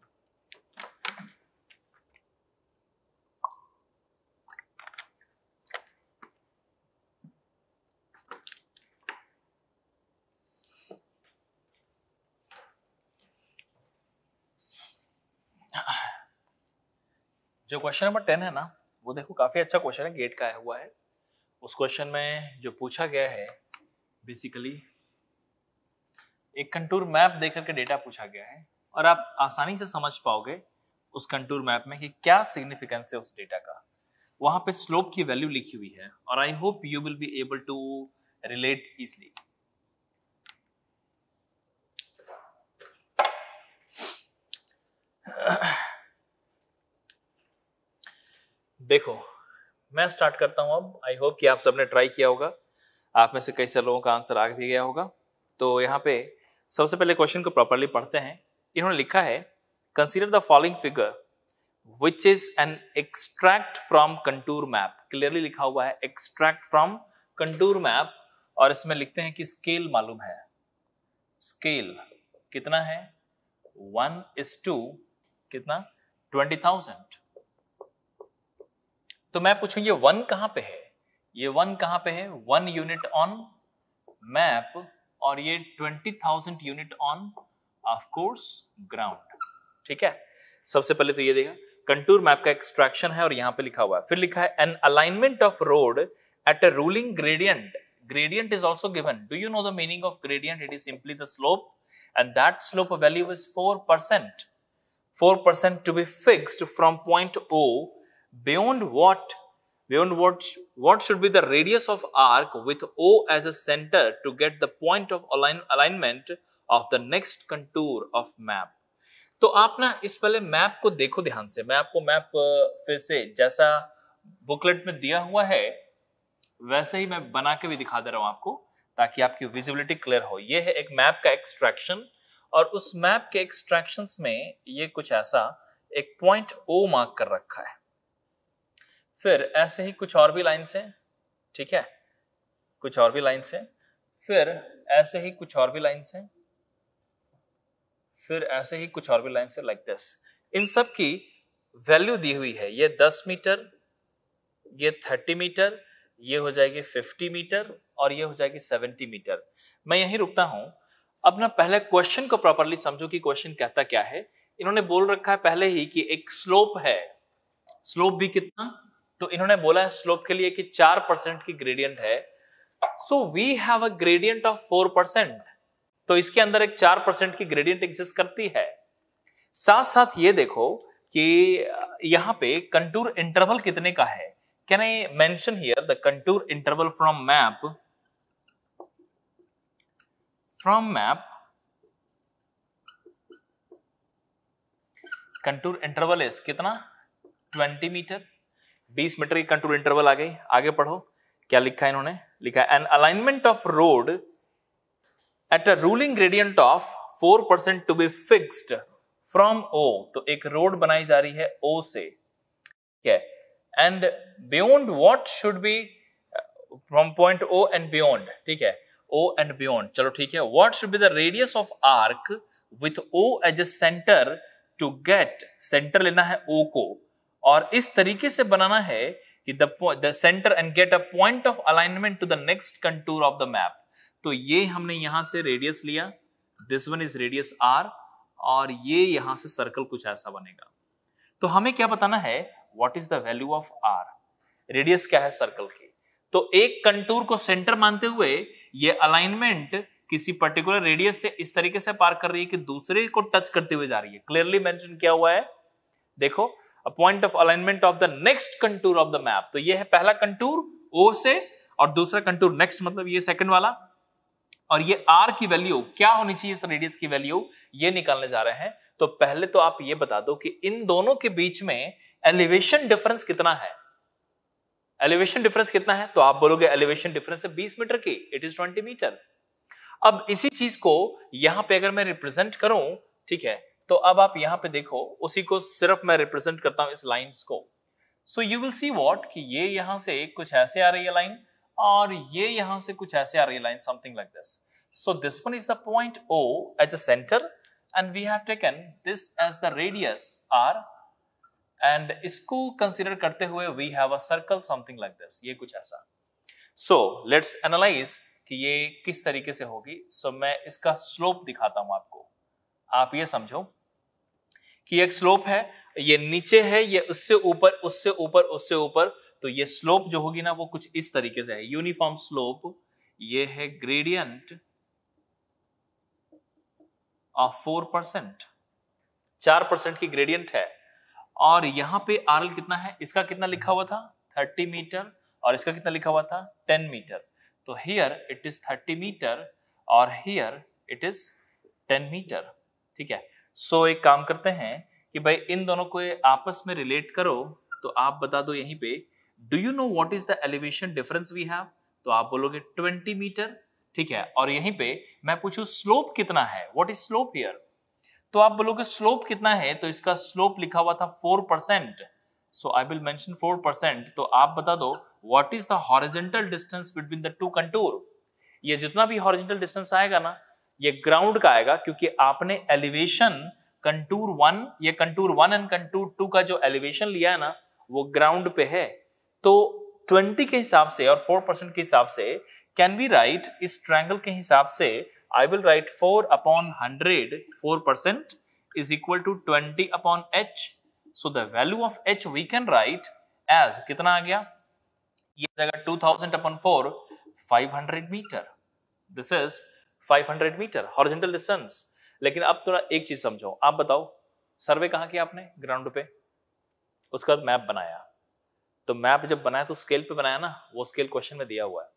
जो क्वेश्चन नंबर 10 है ना, वो देखो काफी अच्छा क्वेश्चन है, गेट का आया हुआ है। उस क्वेश्चन में जो पूछा गया है बेसिकली एक कंटूर मैप देकर के डेटा पूछा गया है और आप आसानी से समझ पाओगे उस कंटूर मैप में कि क्या सिग्निफिकेंस है उस डेटा का। वहां पे स्लोप की वैल्यू लिखी हुई है और I hope you will be able to relate easily. देखो मैं स्टार्ट करता हूं अब। आई होप कि आप सबने ट्राई किया होगा, आप में से कई सारे लोगों का आंसर आ भी गया होगा। तो यहाँ पे सबसे पहले क्वेश्चन को प्रॉपर्ली पढ़ते हैं। इन्होंने लिखा है consider the following figure which is an extract from contour map. Clearly लिखा हुआ है एक्सट्रैक्ट फ्रॉम कंटूर मैप और इसमें लिखते हैं कि स्केल मालूम है। स्केल कितना है 1:, कितना 20,000। तो मैं पूछूं ये 1 कहां पे है, ये 1 कहां पे है 1 यूनिट ऑन मैप और ये 20,000 unit on off course ground. ठीक है, सबसे पहले तो ये देखा कंटूर मैप का एक्सट्रैक्शन है और यहां पे लिखा हुआ है, फिर लिखा है an alignment of road at a ruling gradient. Gradient is also given. Do you know the meaning of gradient? It is simply the slope and that slope value is 4%. 4% to be fixed from point O beyond what should be the radius of arc with O as a center to get the point of alignment of the next contour of map. तो आप ना इस पहले map को देखो ध्यान से। मैं आपको मैप फिर से जैसा बुकलेट में दिया हुआ है वैसे ही मैं बना के भी दिखा दे रहा हूं आपको ताकि आपकी विजिबिलिटी क्लियर हो। ये है एक मैप का एक्सट्रैक्शन और उस मैप के एक्सट्रैक्शंस में ये कुछ ऐसा एक पॉइंट ओ मार्क कर रखा है। फिर ऐसे ही कुछ और भी लाइन्स हैं, ठीक है, कुछ और भी लाइन्स हैं, फिर ऐसे ही कुछ और भी लाइन्स हैं, फिर ऐसे ही कुछ और भी लाइन्स हैं, लाइक दिस। इन सब की वैल्यू दी हुई है, ये 10 मीटर, ये 30 मीटर, ये हो जाएगी 50 मीटर और ये हो जाएगी 70 मीटर। मैं यहीं रुकता हूं। अब ना पहले क्वेश्चन को प्रॉपर्ली समझो कि क्वेश्चन कहता क्या है। इन्होंने बोल रखा है पहले ही कि एक स्लोप है, स्लोप भी कितना, तो इन्होंने बोला है स्लोप के लिए कि 4% की ग्रेडियंट है। So we have a gradient of 4%, तो इसके अंदर एक 4% की ग्रेडियंट एग्जिस्ट करती है। साथ साथ ये देखो कि यहां पे कंटूर इंटरवल कितने का है। Can I mention here the contour interval from map? Contour interval is कितना 20 मीटर, 20 मीटर की कंटूर इंटरवल आ गई। आगे पढ़ो क्या लिखा है इन्होंने, लिखा है an alignment of road at a ruling gradient of 4% to be fixed from O। तो एक रोड बनाई जा रही है O से, क्या है, and beyond what should be from point O and beyond, ठीक है, O and beyond, चलो ठीक है, what should be the radius of arc with O as a center to get, center लेना है O को और इस तरीके से बनाना है कि the center and get a point of alignment to the next contour of the map। तो ये हमने यहां से रेडियस लिया, this one is radius R और ये यहां से सर्कल कुछ ऐसा बनेगा। तो हमें क्या बताना है, what is the value of R, radius क्या है सर्कल की। तो एक कंटूर को सेंटर मानते हुए ये अलाइनमेंट किसी पर्टिकुलर रेडियस से इस तरीके से पार कर रही है कि दूसरे को टच करते हुए जा रही है। क्लियरली मेंशन किया हुआ है, देखो a point of alignment of the next contour of the map. तो ये है पहला कंटूर ओ से और दूसरा कंटूर नेक्स्ट, मतलब ये सेकंड वाला, और ये आर की वैल्यू क्या होनी चाहिए, इस रेडियस की वैल्यू ये निकालने जा रहे हैं। तो पहले तो आप ये बता दो कि इन दोनों के बीच में एलिवेशन डिफरेंस कितना है। एलिवेशन डिफरेंस कितना है, तो आप बोलोगे एलिवेशन डिफरेंस है 20 मीटर की, इट इज 20 मीटर। अब इसी चीज को यहां पे अगर मैं रिप्रेजेंट करूं, ठीक है, तो अब आप यहां पे देखो उसी को सिर्फ मैं रिप्रेजेंट करता हूं इस लाइंस को। So you will see what कि ये यहां से कुछ ऐसे आ रही है लाइन और ये यहां से कुछ ऐसे आ रही है line, something like this. So this one is the point O as a center and we have taken this as the radius R and इसको कंसीडर करते हुए we have a circle something like this, ये कुछ ऐसा। So let's analyze कि ये किस तरीके से होगी। So मैं इसका स्लोप दिखाता हूं आपको, आप ये समझो कि एक स्लोप है, ये नीचे है, ये उससे ऊपर उससे ऊपर उससे ऊपर, तो ये स्लोप जो होगी ना वो कुछ इस तरीके से है, यूनिफॉर्म स्लोप। ये है ग्रेडियंट ऑफ 4%, 4% की ग्रेडियंट है। और यहां पे आरएल कितना है, इसका कितना लिखा हुआ था 30 मीटर, और इसका कितना लिखा हुआ था 10 मीटर। तो हियर इट इज 30 मीटर और हियर इट इज 10 मीटर। ठीक है, सो एक काम करते हैं कि भाई इन दोनों को आपस में रिलेट करो। तो आप बता दो यहीं पे, do you know what is the elevation difference we have, तो आप बोलोगे 20 मीटर। ठीक है, और यहीं पे मैं पूछूं स्लोप कितना है, व्हाट इज स्लोप हियर, तो आप बोलोगे स्लोप कितना है, तो इसका स्लोप लिखा हुआ था 4%, सो आई विल मेंशन 4%। तो आप बता दो what is the horizontal distance between the two contour. ये जितना भी हॉरिजॉन्टल डिस्टेंस आएगा ना ये ग्राउंड का आएगा, क्योंकि आपने एलिवेशन कंटूर 1, ये कंटूर 1 एंड कंटूर 2 का जो एलिवेशन लिया है ना वो ग्राउंड पे है। तो 20 के हिसाब से और 4% के हिसाब से कैन वी राइट, इस ट्रायंगल के हिसाब से I will write 4/100, 4% is equal to 20/h. So the value of h we can write as कितना आ गया, ये जाएगा 2000/4, 500 meter. This is 500 meter horizontal distance. लेकिन अब थोड़ा एक चीज समझो, आप बताओ सर्वे कहाँ किया आपने, ग्राउंड पे, उसका मैप बनाया। तो मैप जब बनाया तो स्केल पे बनाया ना, वो स्केल क्वेश्चन में दिया हुआ है।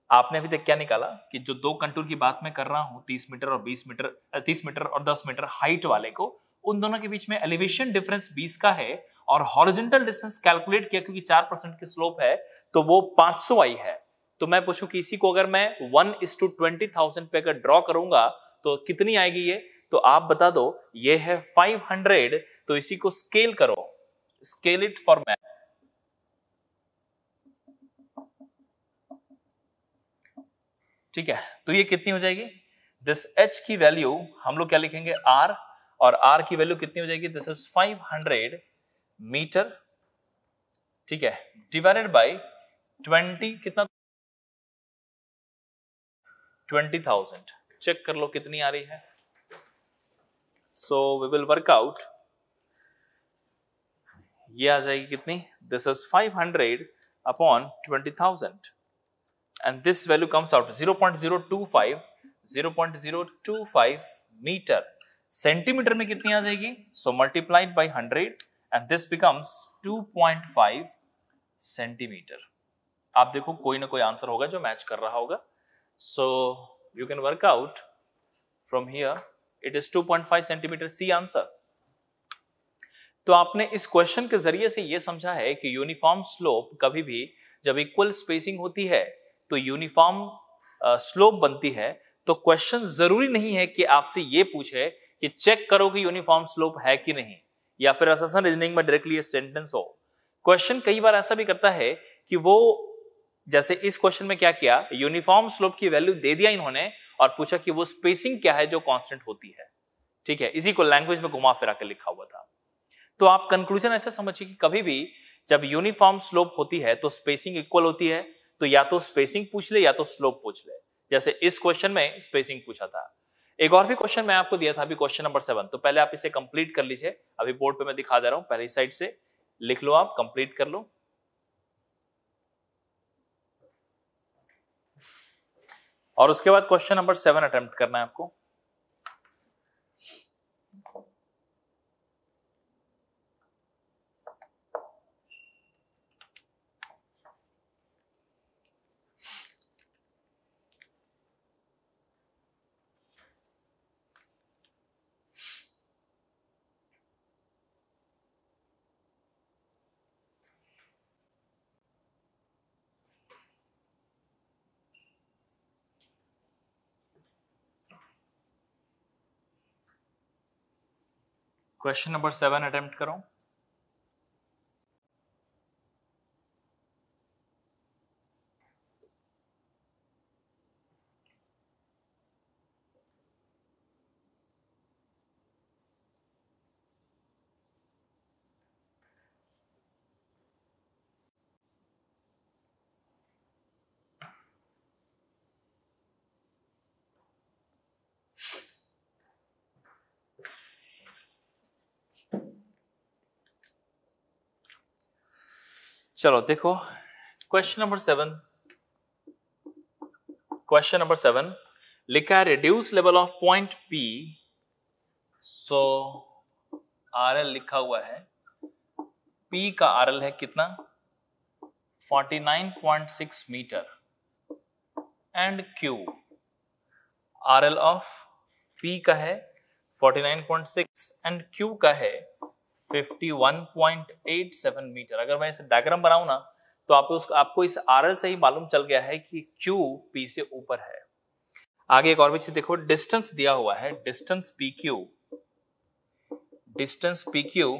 आपने अभी तक क्या निकाला कि जो दो कंटूर की बात मैं कर रहा हूं 30 मीटर और 20 मीटर, 30 मीटर और 10 मीटर हाइट वाले को, उन दोनों के बीच में एलिवेशन डिफरेंस 20 का है और हॉरिजॉन्टल डिस्टेंस कैलकुलेट किया क्योंकि 4% की स्लोप है तो वो 500 आई है। तो मैं पूछूं कि इसी को अगर मैं 1:20,000 पे अगर ड्रॉ करूंगा तो कितनी आएगी ये, तो आप बता दो, ये है 500। तो इसी को स्केल करो, स्केल इट फॉर मैथ। ठीक है, तो ये कितनी हो जाएगी, दिस h की वैल्यू हम लोग क्या लिखेंगे r, और r की वैल्यू कितनी हो जाएगी, दिस इज 500 मीटर। ठीक है, डिवाइडेड बाय 20, कितना 20,000, चेक कर लो कितनी आ रही है। So we will work out, ये आ जाएगी कितनी, this is 500/20,000 and this value comes out 0.025, 0.025 metre. Centimetre में कितनी आ जाएगी, so multiplied by 100 and this becomes 2.5 centimetre. आप देखो कोई ना कोई आंसर होगा जो मैच कर रहा होगा। So you can work out from here, it is 2.5 centimeter, C answer. तो आपने इस क्वेश्चन के जरिए से यह समझा है कि यूनिफॉर्म स्लोप कभी भी जब इक्वल स्पेसिंग होती है तो यूनिफॉर्म स्लोप बनती है। तो क्वेश्चन जरूरी नहीं है कि आपसे ये पूछे कि चेक करो कि यूनिफॉर्म स्लोप है कि नहीं, या फिर असर्शन रीजनिंग में डायरेक्टली सेंटेंस हो। क्वेश्चन कई बार ऐसा भी करता है कि वो, जैसे इस क्वेश्चन में क्या किया, यूनिफॉर्म स्लोप की वैल्यू दे दिया इन्होंने और पूछा कि वो स्पेसिंग क्या है जो कांस्टेंट होती है। ठीक है, इसी को लैंग्वेज में घुमा फिरा के लिखा हुआ था। तो आप कंक्लूजन ऐसा समझिए कि कभी भी जब यूनिफॉर्म स्लोप होती है तो स्पेसिंग इक्वल होती है, तो या तो स्पेसिंग पूछ ले या तो स्लोप पूछ ले। जैसे इस क्वेश्चन में स्पेसिंग पूछा था। एक और भी क्वेश्चन मैं आपको दिया था अभी, क्वेश्चन नंबर 7। तो पहले आप इसे कंप्लीट कर लीजिए, अभी बोर्ड पे मैं दिखा दे रहा हूं, पहले इस साइड से लिख लो, आप कंप्लीट कर लो। और उसके बाद क्वेश्चन नंबर 7 अटेम्प्ट करना है आपको। क्वेश्चन नंबर 7 अटेम्प्ट करो। चलो देखो क्वेश्चन नंबर 7 लिखा है reduce level of point P। So RL लिखा हुआ है, P का RL है कितना 49.6 meter and Q RL of P का है 49.6 एंड Q का है 51.87 मीटर। अगर मैं इसे डायग्राम बनाऊं ना तो आपको इस RL से ही मालूम चल गया है कि Q P से ऊपर है। आगे एक और भी चीज देखो, डिस्टेंस दिया हुआ है, डिस्टेंस PQ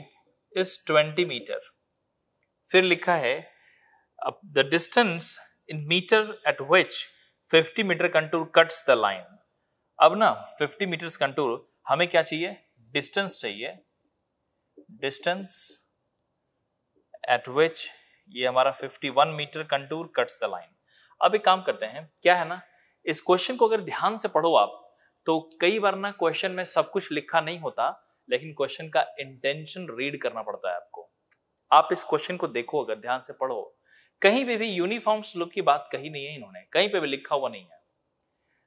इज 20 मीटर। फिर लिखा है the distance in meter at which 50 meter contour cuts the line. अब ना 50 मीटर्स कंटूर हमें क्या चाहिए, डिस्टेंस चाहिए, डिस्टेंस एट विच ये हमारा 51 meter contour cuts the line. अब एक काम करते हैं, क्या है ना, इस क्वेश्चन को अगर ध्यान से पढ़ो आप तो कई बार ना क्वेश्चन में सब कुछ लिखा नहीं होता, लेकिन क्वेश्चन का इंटेंशन रीड करना पड़ता है आपको। आप इस क्वेश्चन को देखो, अगर ध्यान से पढ़ो, कहीं पे भी यूनिफॉर्म स्लोप की बात कही नहीं है इन्होंने, कहीं पे भी लिखा हुआ नहीं है।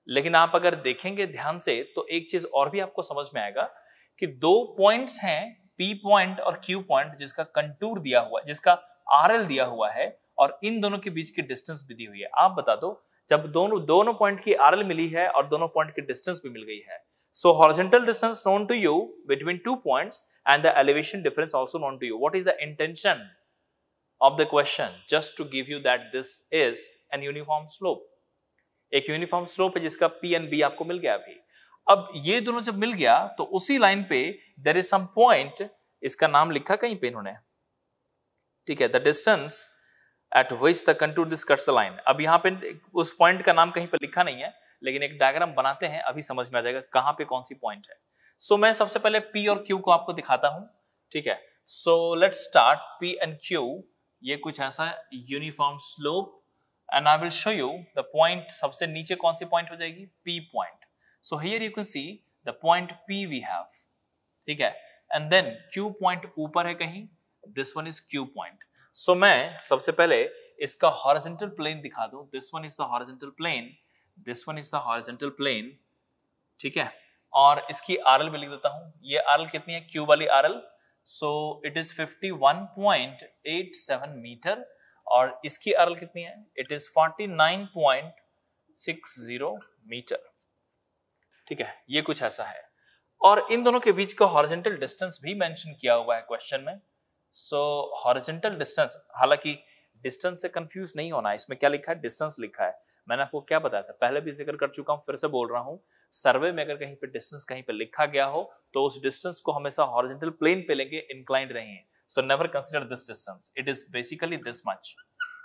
लेकिन आप अगर देखेंगे ध्यान से तो एक चीज और भी आपको समझ में आएगा कि दो पॉइंट्स हैं, P पॉइंट और Q पॉइंट, जिसका कंटूर दिया हुआ है, जिसका RL दिया हुआ है और इन दोनों के बीच की डिस्टेंस भी दी हुई है। आप बता दो, जब दोनों पॉइंट की RL मिली है और दोनों पॉइंट की डिस्टेंस भी मिल गई है, so horizontal distance known to you between 2 points and the elevation difference also known to you. What is the intention of the question? Just to give you that this is an uniform slope. एक uniform slope है जिसका P and B आपको मिल गया अभी। अब ये दोनों जब मिल गया तो उसी लाइन पे there is some point, इसका नाम लिखा कहीं पे इन्होंने, ठीक है, the distance at which the contour this cuts the line। अब यहाँ पे उस पॉइंट का नाम कहीं पे लिखा नहीं है, लेकिन एक डायग्राम बनाते हैं, अभी समझ में आ जाएगा कहां पे कौन सी पॉइंट है। सो मैं सबसे पहले P और Q को आपको दिखाता हूं, ठीक है। So let's start P and Q। ये कुछ ऐसा uniform slope and I will show you the point. सबसे नीचे कौन सी पॉइंट हो जाएगी, P point. So here you can see the point P we have, ठीक है, एंड देन Q पॉइंट ऊपर है कहीं, this one is Q point. So मैं सबसे पहले इसका हॉरिजॉन्टल प्लेन दिखा दूं, this one is the horizontal plane, this one is the horizontal plane, ठीक है, और इसकी RL भी लिख देता हूं। ये RL कितनी है, Q वाली RL, so it is 51.87 meter, और इसकी RL कितनी है, इट इज 49.60 मीटर, ठीक है, ये कुछ ऐसा है। और इन दोनों के बीच का हॉरिजॉन्टल डिस्टेंस भी मेंशन किया हुआ है क्वेश्चन में। सो हॉरिजॉन्टल डिस्टेंस, हालांकि डिस्टेंस से कंफ्यूज नहीं होना है, इसमें क्या लिखा है, डिस्टेंस लिखा है। मैंने आपको क्या बताया था, पहले भी जिक्र कर चुका हूं, फिर से बोल रहा हूं, सर्वे में अगर कहीं पे डिस्टेंस कहीं पे लिखा गया हो तो उस डिस्टेंस को हमेशा हॉरिजॉन्टल प्लेन पे लेंगे, इंक्लाइंड रहें। So never consider this distance, it is basically this much.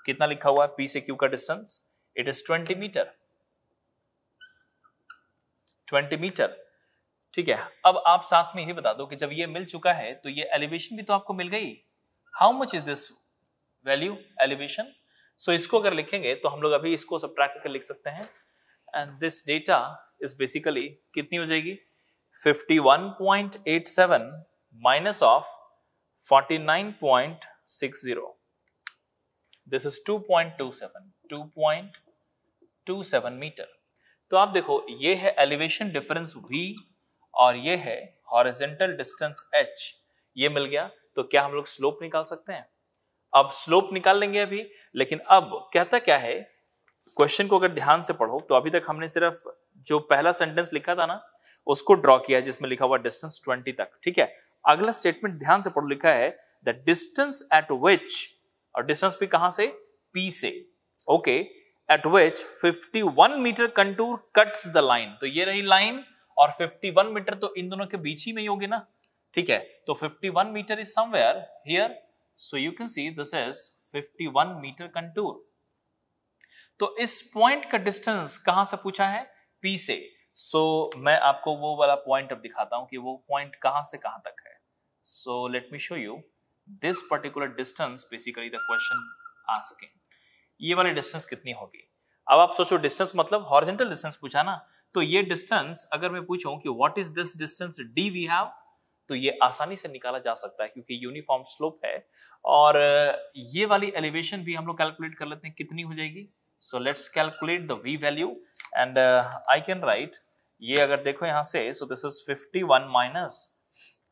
कितना लिखा हुआ है P से Q का distance, it is 20 meter, 20 meter, ठीक है। अब आप साथ में ही बता दो कि जब ये मिल चुका है तो ये एलिवेशन भी तो आपको मिल गई। How much is this value elevation? So इसको अगर लिखेंगे तो हम लोग अभी इसको सबट्रैक्ट करके लिख सकते हैं, and this data is basically कितनी हो जाएगी, 51.87 minus of 49.60, this is 2.27 meter. तो आप देखो, ये है एलिवेशन डिफरेंस V और ये है हॉरिजॉन्टल डिस्टेंस H, ये मिल गया। तो क्या हम लोग स्लोप निकाल सकते हैं? अब स्लोप निकाल लेंगे अभी, लेकिन अब कहता क्या है, क्वेश्चन को अगर ध्यान से पढ़ो तो अभी तक हमने सिर्फ जो पहला सेंटेंस लिखा था ना उसको ड्रॉ किया जिसमें लिखा हुआ डिस्टेंस 20 तक, ठीक है। अगला स्टेटमेंट ध्यान से पढ़ो, लिखा है द डिस्टेंस एट विच, और डिस्टेंस भी कहां से, P से, okay, at which 51 meter contour cuts the line. तो ये रही लाइन और 51 मीटर तो इन दोनों के बीच ही में ही होगी ना, ठीक है। तो 51 meter is somewhere here, so you can see this is 51 meter contour. तो इस पॉइंट का डिस्टेंस कहां से पूछा है, P से। सो मैं आपको वो वाला पॉइंट अब दिखाता हूं कि वो पॉइंट कहां से कहां तक है। So let me show you this particular distance, basically the question asking, ये वाली डिस्टेंस कितनी होगी। अब आप सोचो, डिस्टेंस मतलब हॉरिजॉन्टल डिस्टेंस पूछा ना, तो ये डिस्टेंस अगर मैं पूछूं कि what is this distance D we have, तो ये आसानी से निकाला जा सकता है क्योंकि यूनिफॉर्म स्लोप है। और ये वाली एलिवेशन भी हम लोग कैलकुलेट कर लेते हैं, कितनी हो जाएगी। So let's calculate the v value and I can write, ये अगर देखो यहां से, so this is 51 minus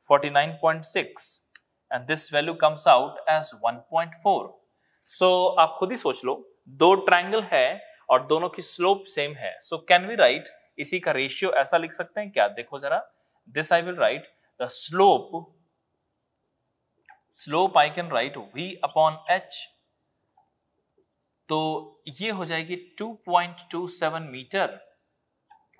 49.6 and this value comes out as 1.4। सो आप खुद ही सोच लो, दो ट्रायंगल है और दोनों की स्लोप सेम है, सो कैन वी राइट, इसी का रेशियो ऐसा लिख सकते हैं क्या। देखो जरा, this I will write the slope I can write v upon h, तो ये हो जाएगी 2.27 meter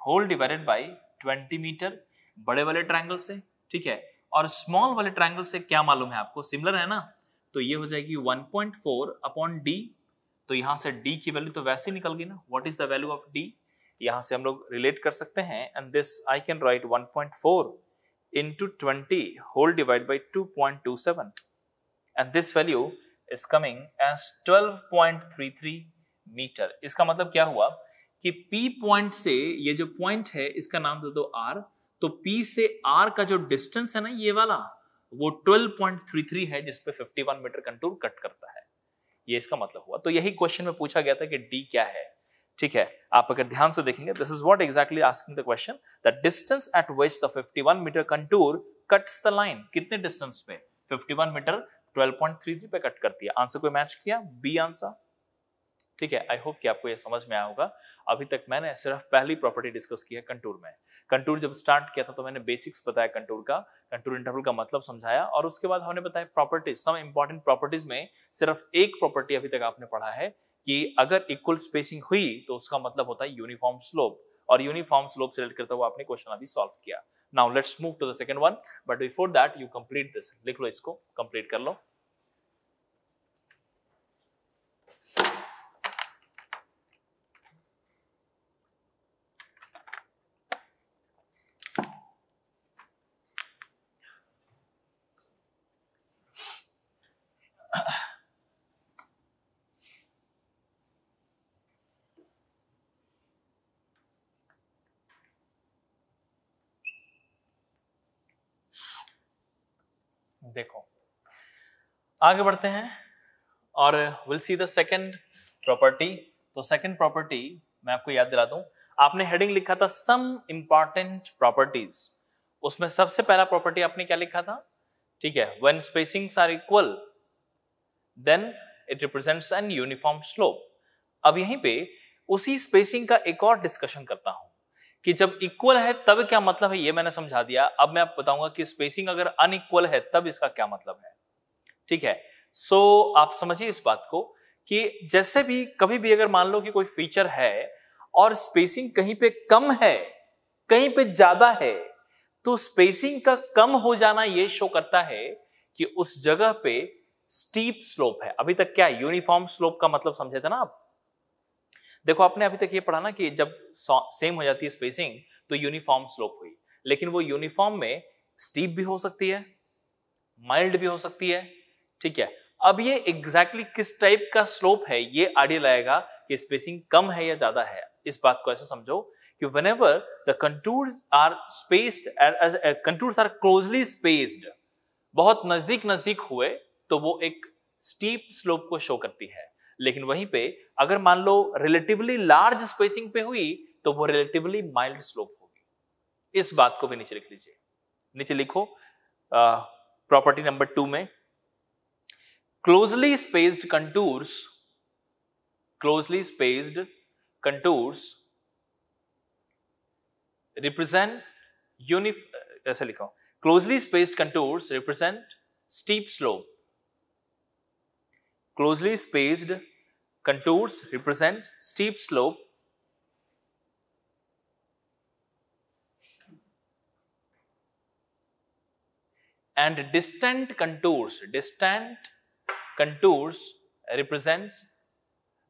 whole divided by 20 meter बड़े वाले ट्रायंगल से, ठीक है। और स्मॉल वाले ट्रायंगल से क्या मालूम है आपको, सिमिलर है ना, तो ये हो जाएगी 1.4 अपॉन d, तो यहां से d की वैल्यू तो वैसे ही निकल गई ना, what is the value of d, यहां से हम लोग रिलेट कर सकते हैं and this I can right 1.4 into 20 whole divided by 2.27 and this value is coming as 12.33 meter. इसका मतलब क्या हुआ कि P पॉइंट से, ये जो पॉइंट है इसका नाम दे दो R, तो P से R का जो डिस्टेंस है ना ये वाला, वो 12.33 है जिसपे 51 मीटर कंटूर कट करता है, ये इसका मतलब हुआ। तो यही क्वेश्चन में पूछा गया था कि D क्या है, ठीक है। आप अगर ध्यान से देखेंगे, this is what exactly asking the question, the distance at which the 51 meter contour cuts the line, कितने डिस्टेंस पे, 51 मीटर 12.33 पे कट करती है। आंसर को मैच किया, बी आंसर, ठीक है। आई होप कि आपको ये समझ में आया होगा। अभी तक मैंने सिर्फ पहली प्रॉपर्टी डिस्कस की है कंटूर में। कंटूर जब स्टार्ट किया था तो मैंने बेसिक्स बताया कंटूर का, कंटूर इंटरवल का मतलब समझाया, और उसके बाद हमने बताया प्रॉपर्टीज, सम इंपॉर्टेंट प्रॉपर्टीज में सिर्फ एक प्रॉपर्टी अभी तक आपने पढ़ा है कि अगर इक्वल स्पेसिंग हुई तो उसका मतलब होता है यूनिफॉर्म स्लोप, और यूनिफॉर्म स्लोप से रिलेट करता हुआ आपने क्वेश्चन अभी सॉल्व किया। Now let's move to the second one, but before that you complete this, लिख लो इसको, कंप्लीट कर लो। देखो आगे बढ़ते हैं और will see the second property. तो सेकंड प्रॉपर्टी मैं आपको याद दिला दूं, आपने हेडिंग लिखा था सम इंपॉर्टेंट प्रॉपर्टीज, उसमें सबसे पहला प्रॉपर्टी आपने क्या लिखा था, ठीक है, when spacings are equal then it represents an uniform slope. अब यहीं पे उसी स्पेसिंग का एक और डिस्कशन करता हूं कि जब इक्वल है तब क्या मतलब है, ये मैंने समझा दिया। अब मैं आपको बताऊंगा कि स्पेसिंग अगर अनइक्वल है तब इसका क्या मतलब है, ठीक है। सो आप समझिए इस बात को कि जैसे भी कभी भी अगर मान लो कि कोई फीचर है और स्पेसिंग कहीं पे कम है कहीं पे ज्यादा है, तो स्पेसिंग का कम हो जाना ये शो करता है कि उस जगह पे स्टीप स्लोप है। अभी तक क्या यूनिफॉर्म स्लोप का मतलब समझे थे ना आप। देखो आपने अभी तक ये पढ़ा ना कि जब सेम हो जाती है स्पेसिंग तो यूनिफॉर्म स्लोप हुई, लेकिन वो यूनिफॉर्म में स्टीप भी हो सकती है, माइल्ड भी हो सकती है, ठीक है। अब ये एग्जैक्टली किस टाइप का स्लोप है ये आइडिया लाएगा कि स्पेसिंग कम है या ज्यादा है। इस बात को ऐसे समझो कि whenever the contours are spaced as contours are closely spaced, बहुत नजदीक नजदीक हुए तो वो एक स्टीप स्लोप को शो करती है, लेकिन वहीं पे अगर मान लो रिलेटिवली लार्ज स्पेसिंग पे हुई तो वो रिलेटिवली माइल्ड स्लोप होगी। इस बात को भी नीचे लिख लीजिए, नीचे लिखो प्रॉपर्टी नंबर 2 में closely spaced contours represent ऐसे लिखो, closely spaced contours represent steep slope, closely spaced contours represent steep slope and distant contours represents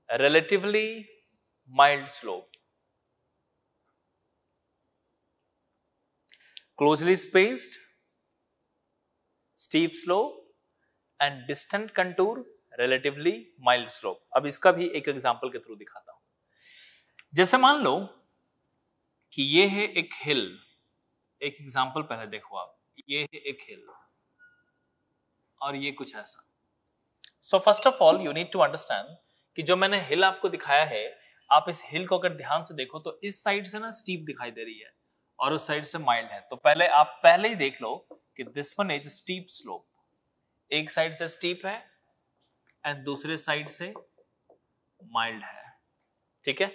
a relatively mild slope. Closely spaced, steep slope and distant contour, relatively mild slope. अब इसका भी एक example के through दिखाता हूं। जैसे मान लो कि ये है एक हिल, एक एग्जांपल पहले देखो आप, ये है एक हिल और ये कुछ ऐसा। So first of all you need to understand कि जो मैंने हिल आपको दिखाया है, आप इस हिल को अगर ध्यान से देखो तो इस साइड से ना स्टीप दिखाई दे रही है और उस साइड से माइल्ड है। तो पहले आप पहले ही देख लो कि this one is steep slope, एक साइड से स्टीप है एंड दूसरे साइड से माइल्ड है। ठीक है,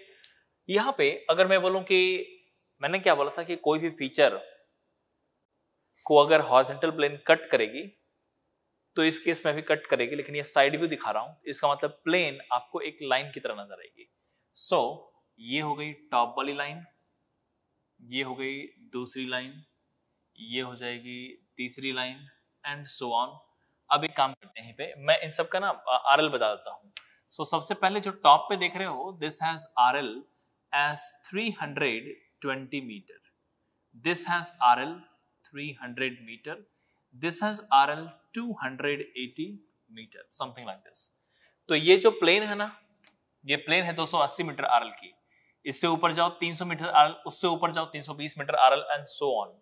यहां पे अगर मैं बोलूं कि मैंने क्या बोला था कि कोई भी फीचर को अगर हॉरिजॉन्टल प्लेन कट करेगी तो इस केस में भी कट करेगी, लेकिन ये साइड व्यू दिखा रहा हूं, इसका मतलब प्लेन आपको एक लाइन की तरह नजर आएगी। सो ये हो गई टॉप वाली लाइन, ये हो गई दूसरी लाइन, ये हो जाएगी तीसरी लाइन एंड सो ऑन। अब एक काम करते हैं, पे मैं इन सब का ना आरएल बता देता हूं। सो सबसे पहले जो टॉप पे देख रहे हो, this has RL as 320 meter, this has RL 300 meter, this has RL 280 meter, something like this. तो ये जो प्लेन है ना, ये प्लेन है 280 मीटर RL की, इससे ऊपर जाओ 300 मीटर RL, उससे ऊपर जाओ 320 meter RL and so on.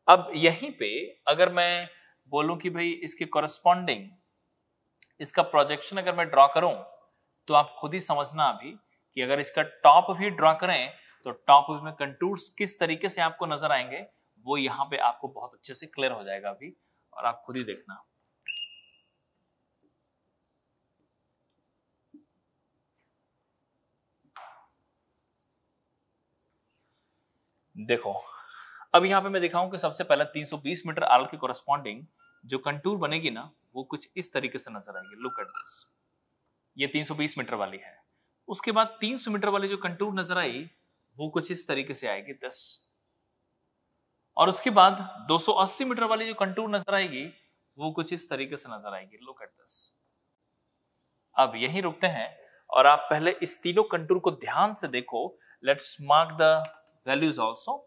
अब यहीं पे अगर मैं बोलूं कि भाई इसके कॉरेस्पॉन्डिंग इसका प्रोजेक्शन अगर मैं ड्रॉ करूं तो आप खुद ही समझना अभी कि अगर इसका टॉप व्यू ड्रॉ करें तो टॉप व्यू में कंटूर्स किस तरीके से आपको नजर आएंगे वो यहां पे आपको बहुत अच्छे से क्लियर हो जाएगा अभी, और आप खुद ही देखना। देखो अब यहां पे मैं दिखाऊं कि सबसे पहले 320 मीटर आरएल के कोरस्पॉन्डिंग जो कंटूर बनेगी ना वो कुछ इस तरीके से नजर आएगी। लुक एट दिस, ये 320 मीटर वाली है। उसके बाद 300 मीटर वाली जो कंटूर नजर आई वो कुछ इस तरीके से आएगी 10, और उसके बाद 280 मीटर वाली जो कंटूर नजर आएगी वो कुछ इस तरीके से नजर आएगी। Look at this. अब यहीं रुकते हैं और आप पहले इस तीनों कंटूर को ध्यान से देखो। Let's mark the values also.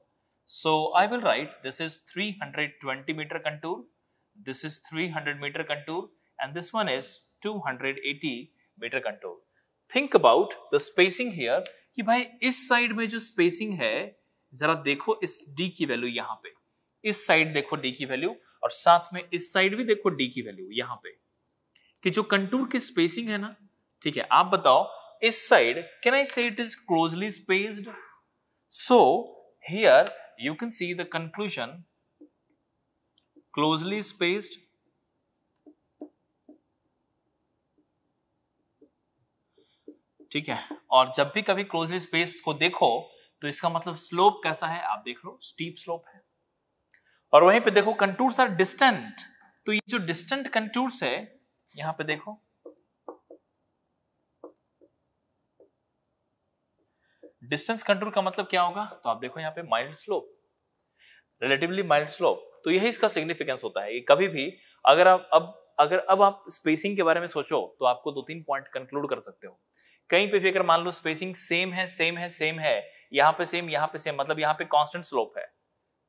So I will write this is 320 meter contour, this is 300 meter contour and this one is 280 meter contour. Think about the spacing here कि भाई इस साइड में जो स्पेसिंग है जरा देखो इस डी की वैल्यू, यहां पे इस साइड देखो डी की वैल्यू, और साथ में इस साइड भी देखो डी की वैल्यू यहां पे, कि जो कंटूर की स्पेसिंग है ना, ठीक है, आप बताओ इस साइड कैन आई से it is closely spaced. So here you can see the conclusion closely spaced, ठीक है। और जब भी कभी क्लोजली स्पेस को देखो तो इसका मतलब स्लोप कैसा है आप देख लो, स्टीप स्लोप है। और वहीं पे देखो कंटूर्स आर डिस्टेंट, तो ये जो डिस्टेंट कंटूर्स है यहां पे देखो, डिस्टेंस कंटूर का मतलब क्या होगा, तो आप देखो यहां पे mild slope, relatively mild slope. तो यही इसका सिग्निफिकेंस होता है कि कभी भी अगर आप स्पेसिंग के बारे में सोचो तो आपको 2-3 पॉइंट कंक्लूड कर सकते हो। कहीं पे भी अगर मान लो स्पेसिंग सेम है, यहां पे सेम, यहां पे सेम, मतलब यहां पे कांस्टेंट स्लोप है,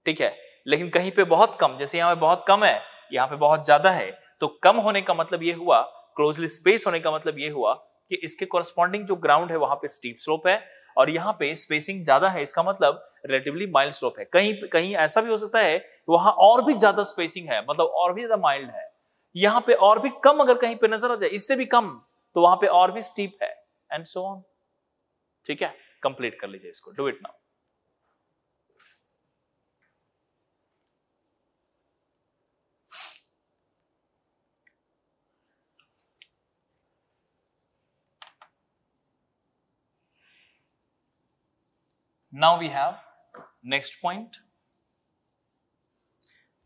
ठीक है। लेकिन कहीं पे बहुत कम, जैसे यहां पे बहुत कम है, यहां पे बहुत ज्यादा है, तो कम होने का मतलब ये हुआ, क्लोजली स्पेस होने का मतलब ये हुआ कि इसके कॉरेस्पॉन्डिंग जो ग्राउंड है वहां पे स्टीप स्लोप है, और यहाँ पे स्पेसिंग ज्यादा है, इसका मतलब रिलेटिवली माइल्ड स्लोप है। कहीं ऐसा भी हो सकता है वहां और भी ज्यादा स्पेसिंग है, मतलब और भी ज्यादा माइल्ड है, यहाँ पे और भी कम अगर कहीं पे नजर आ जाए, इससे भी कम, तो वहां पे और भी स्टीप है एंड सो ऑन। ठीक है, कंप्लीट कर लीजिए इसको, do it now. Now we have next point,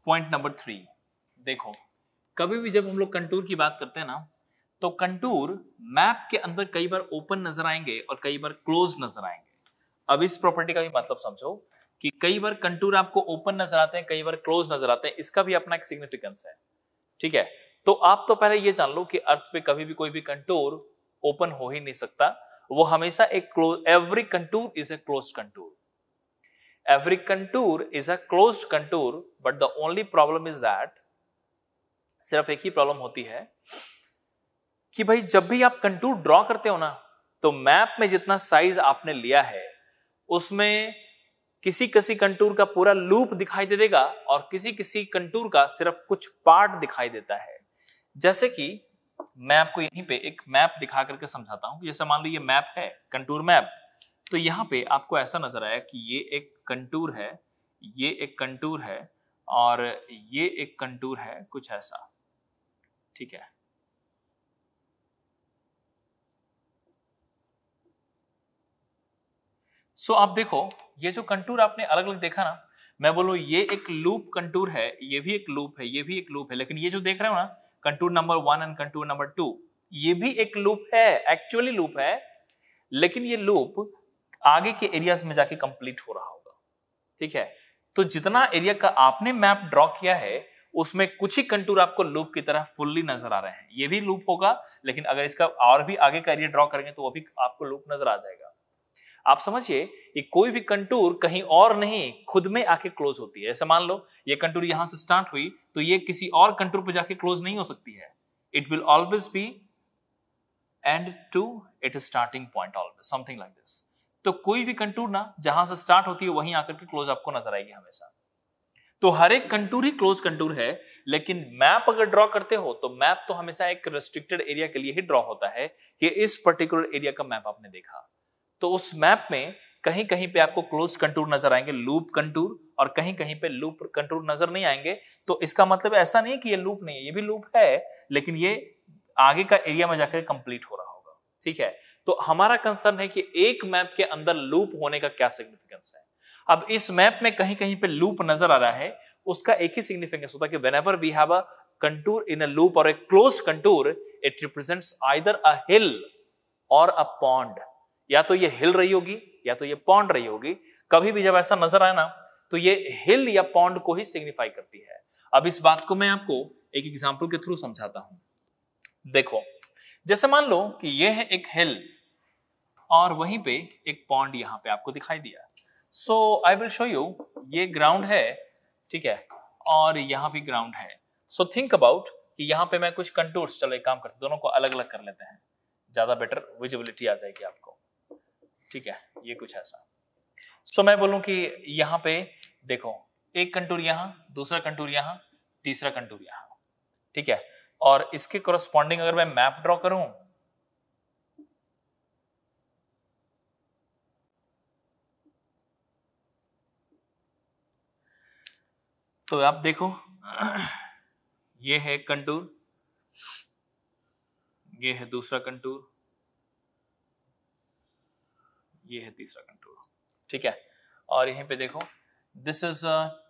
point number 3। देखो कभी भी जब हम लोग कंटूर की बात करते हैं ना, तो कंटूर मैप के अंदर कई बार ओपन नजर आएंगे और कई बार क्लोज नजर आएंगे। अब इस प्रॉपर्टी का भी मतलब समझो कि कई बार कंटूर आपको ओपन नजर आते हैं, कई बार क्लोज नजर आते हैं, इसका भी अपना एक सिग्निफिकेंस है, ठीक है। तो आप तो पहले ये जान लो कि अर्थ पे कभी भी कोई भी कंटूर ओपन हो ही नहीं सकता, वो हमेशा एक close, every contour is a close contour, every contour is a closed contour, but the only problem is that, सिर्फ एक ही प्रॉब्लम होती है कि भाई जब भी आप कंटूर ड्रॉ करते हो ना, तो मैप में जितना साइज आपने लिया है उसमें किसी किसी कंटूर का पूरा लूप दिखाई दे देगा और किसी किसी कंटूर का सिर्फ कुछ पार्ट दिखाई देता है। जैसे कि मैं आपको यहीं पे एक मैप दिखा करके समझाता हूं। जैसे मान लो ये मैप है, कंटूर मैप, तो यहां पे आपको ऐसा नजर आया कि ये एक कंटूर है, ये एक कंटूर है और ये एक कंटूर है, कुछ ऐसा, ठीक है। सो आप देखो ये जो कंटूर आपने अलग अलग देखा ना, मैं बोलूं ये एक लूप कंटूर है, ये भी एक लूप है, ये भी एक लूप है, लेकिन ये जो देख रहे हो ना contour number 1 and contour number 2, ये भी एक लूप है, एक्चुअली लूप है, लेकिन ये लूप आगे के एरियाज में जाके कंप्लीट हो रहा होगा, ठीक है। तो जितना एरिया का आपने मैप ड्रॉ किया है उसमें कुछ ही कंटूर आपको लूप की तरह फुल्ली नजर आ रहे हैं, ये भी लूप होगा, लेकिन अगर इसका और भी आगे का एरिया ड्रॉ करेंगे तो वो भी आपको लूप नजर आ जाएगा। आप समझिए कि कोई भी कंटूर कहीं और नहीं खुद में आके क्लोज होती है। ऐसे मान लो ये कंटूर यहां से स्टार्ट हुई तो ये किसी और कंटूर पर जाके क्लोज नहीं हो सकती है। It will always be end to it starting point, always something like this. तो कोई भी कंटूर ना जहां से स्टार्ट होती है वहीं आकर के क्लोज आपको नजर आएगी हमेशा। तो हर एक कंटूर ही क्लोज कंटूर है, लेकिन मैप अगर ड्रॉ करते हो तो मैप तो हमेशा एक रेस्ट्रिक्टेड एरिया के लिए ही ड्रॉ होता है कि इस पर्टिकुलर एरिया का मैप आपने देखा तो उस मैप में कहीं कहीं पे आपको क्लोज कंटूर नजर आएंगे, लूप कंटूर, और कहीं कहीं पे लूप कंटूर नजर नहीं आएंगे। तो इसका मतलब ऐसा नहीं कि ये लूप नहीं है, ये भी लूप है, लेकिन ये आगे का एरिया में जाकर कंप्लीट हो रहा होगा, ठीक है। तो हमारा कंसर्न है कि एक मैप के अंदर लूप होने का क्या सिग्निफिकेंस है। अब इस मैप में कहीं कहीं पे लूप नजर आ रहा है, उसका एक ही सिग्निफिकेंस होता है कि whenever we have a contour in a loop or a close contour, it represents either a hill or a pond. या तो ये हिल रही होगी या तो ये पॉन्ड रही होगी। कभी भी जब ऐसा नजर आए ना तो ये हिल या पॉन्ड को ही सिग्निफाई करती है। अब इस बात को मैं आपको एक एग्जांपल के थ्रू समझाता हूं। देखो जैसे मान लो कि ये है एक हिल और वहीं पे एक पॉन्ड यहां पे आपको दिखाई दिया। सो आई विल शो यू, ये ग्राउंड है, ठीक है, और यहां भी ग्राउंड है। सो थिंक अबाउट कि यहां पे मैं कुछ कंटूर्स, चलो एक काम करते दोनों को अलग अलग कर लेते हैं, ज्यादा बेटर विजिबिलिटी आ जाएगी आपको, ठीक है। ये कुछ ऐसा। सो मैं बोलूं कि यहां पे देखो एक कंटूर यहां, दूसरा कंटूर यहां, तीसरा कंटूर यहां, ठीक है। और इसके कोरस्पॉन्डिंग अगर मैं मैप ड्रॉ करूं तो आप देखो ये है एक कंटूर, ये है दूसरा कंटूर, ये है तीसरा कंटूर, ठीक है। और यहीं पे देखो this is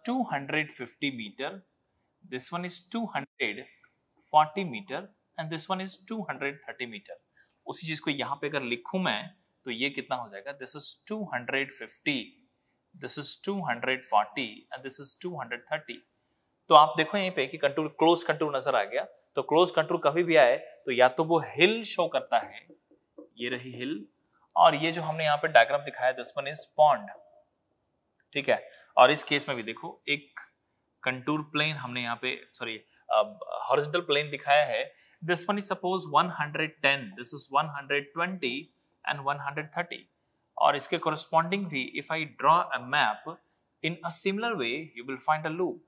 250 meter, this one is 240 meter and this one is 230 meter. उसी चीज को यहां पे अगर लिखूं मैं तो ये कितना हो जाएगा, this is 250, this is 240 and this is 230। तो आप देखो यहीं पे कि कंटूर क्लोज कंटूर नजर आ गया। तो क्लोज कंटूर कभी भी आए तो या तो वो हिल शो करता है, ये रही हिल, और ये जो हमने यहाँ पे डायग्राम दिखाया दिस वन इज पॉन्ड, ठीक है। और इस केस में भी देखो एक कंटूर प्लेन हमने यहाँ पे सॉरी हॉरिजॉन्टल प्लेन दिखाया है। This one is suppose 110, this is 120 and 130। और इसके कोरस्पॉन्डिंग भी if I draw a map in a similar way you will find a loop.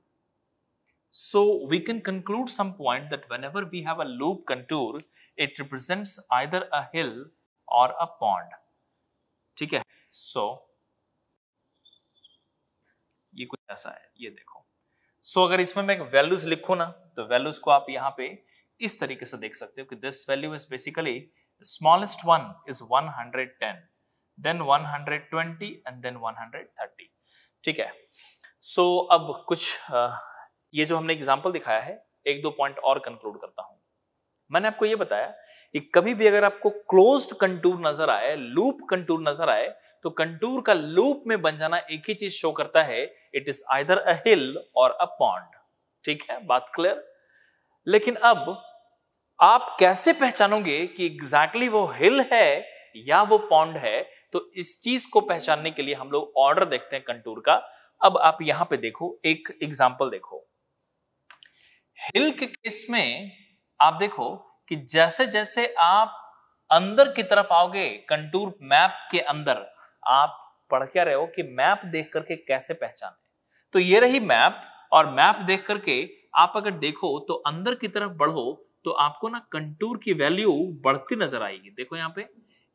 So we can conclude some point that whenever we have a loop contour it represents either a hill or a pond, ठीक है। So ये कुछ ऐसा है, ये देखो। So अगर इसमें मैं वैल्यूज लिखूं ना तो वैल्यूज को आप यहाँ पे इस तरीके से देख सकते हो कि this value is basically smallest one is 110, then 120 and then 130, ठीक है। सो अब कुछ ये जो हमने एग्जांपल दिखाया है, एक दो पॉइंट और कंक्लूड करता हूं। मैंने आपको ये बताया कि कभी भी अगर आपको क्लोज्ड कंटूर नजर आए, लूप कंटूर नजर आए, तो कंटूर का लूप में बन जाना एक ही चीज शो करता है, it is either a hill or a pond, ठीक है, बात क्लियर। लेकिन अब आप कैसे पहचानोगे कि एग्जैक्टली वो हिल है या वो पॉन्ड है? तो इस चीज को पहचानने के लिए हम लोग ऑर्डर देखते हैं कंटूर का। अब आप यहां पे देखो एक एग्जांपल देखो। हिल के केस में आप देखो कि जैसे जैसे आप अंदर की तरफ आओगे कंटूर मैप के अंदर, आप पढ़ क्या रहे हो कि मैप देख करके कैसे पहचाने। तो ये रही मैप, और मैप देख करके आप अगर देखो तो अंदर की तरफ बढ़ो तो आपको ना कंटूर की वैल्यू बढ़ती नजर आएगी। देखो यहाँ पे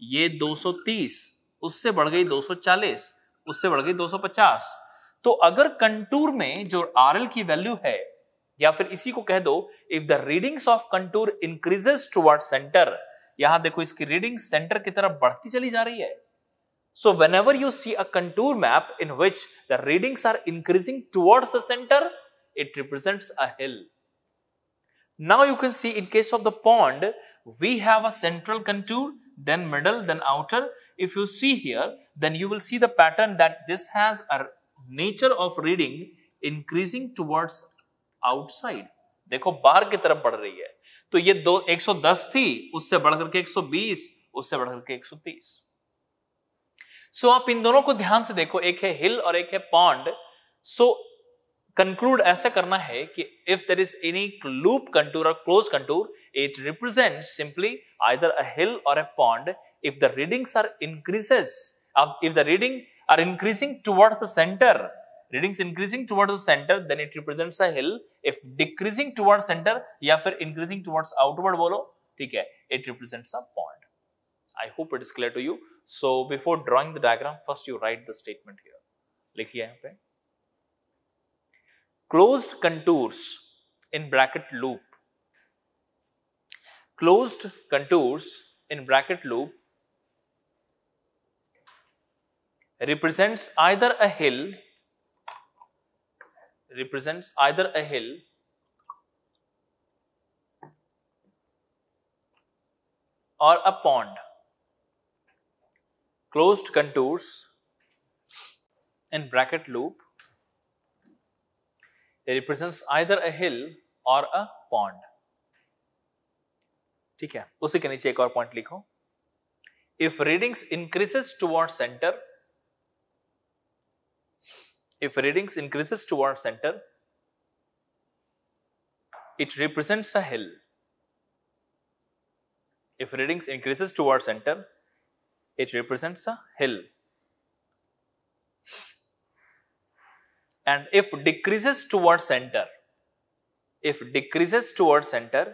ये 230, उससे बढ़ गई 240, उससे बढ़ गई 250। तो अगर कंटूर में जो आरएल की वैल्यू है, या फिर इसी को कह दो if the readings of contour increases toward centre, यहां देखो इसकी रीडिंग सेंटर की तरफ बढ़ती चली जा रही है। So whenever you see a contour map in which the readings are increasing towards the center, it represents a hill. Now you can see in case of the pond, we have a central contour, then middle, then outer. If you see here, then you will see the pattern that this has a nature of reading increasing towards outside. देखो बाहर की तरफ बढ़ रही है। तो ये 110 थी, उससे बढ़कर के 120, उससे बढ़कर के 130। सो आप इन दोनों को ध्यान से देखो, एक है हिल और एक है पॉन्ड। सो कंक्लूड ऐसा करना है कि if there is any loop contour or close contour, it represents simply either a hill or a pond if the readings are increases, if the reading are increasing towards the center, readings increasing towards the center, then it represents a hill. If decreasing towards center या फिर increasing towards outward बोलो, ठीक है, it represents a pond. I hope it is clear to you. So before drawing the diagram, first you write the statement here. लिखिए यहाँ पे closed contours in bracket loop. Closed contours in bracket loop represents either a hill or a pond. Closed contours in bracket loop represents either a hill or a pond. ठीक है, उसी के नीचे एक और पॉइंट लिखो, if readings increases towards center, if readings increases towards center, it represents a hill. If readings increases towards center, it represents a hill. And if decreases towards center, if decreases towards center,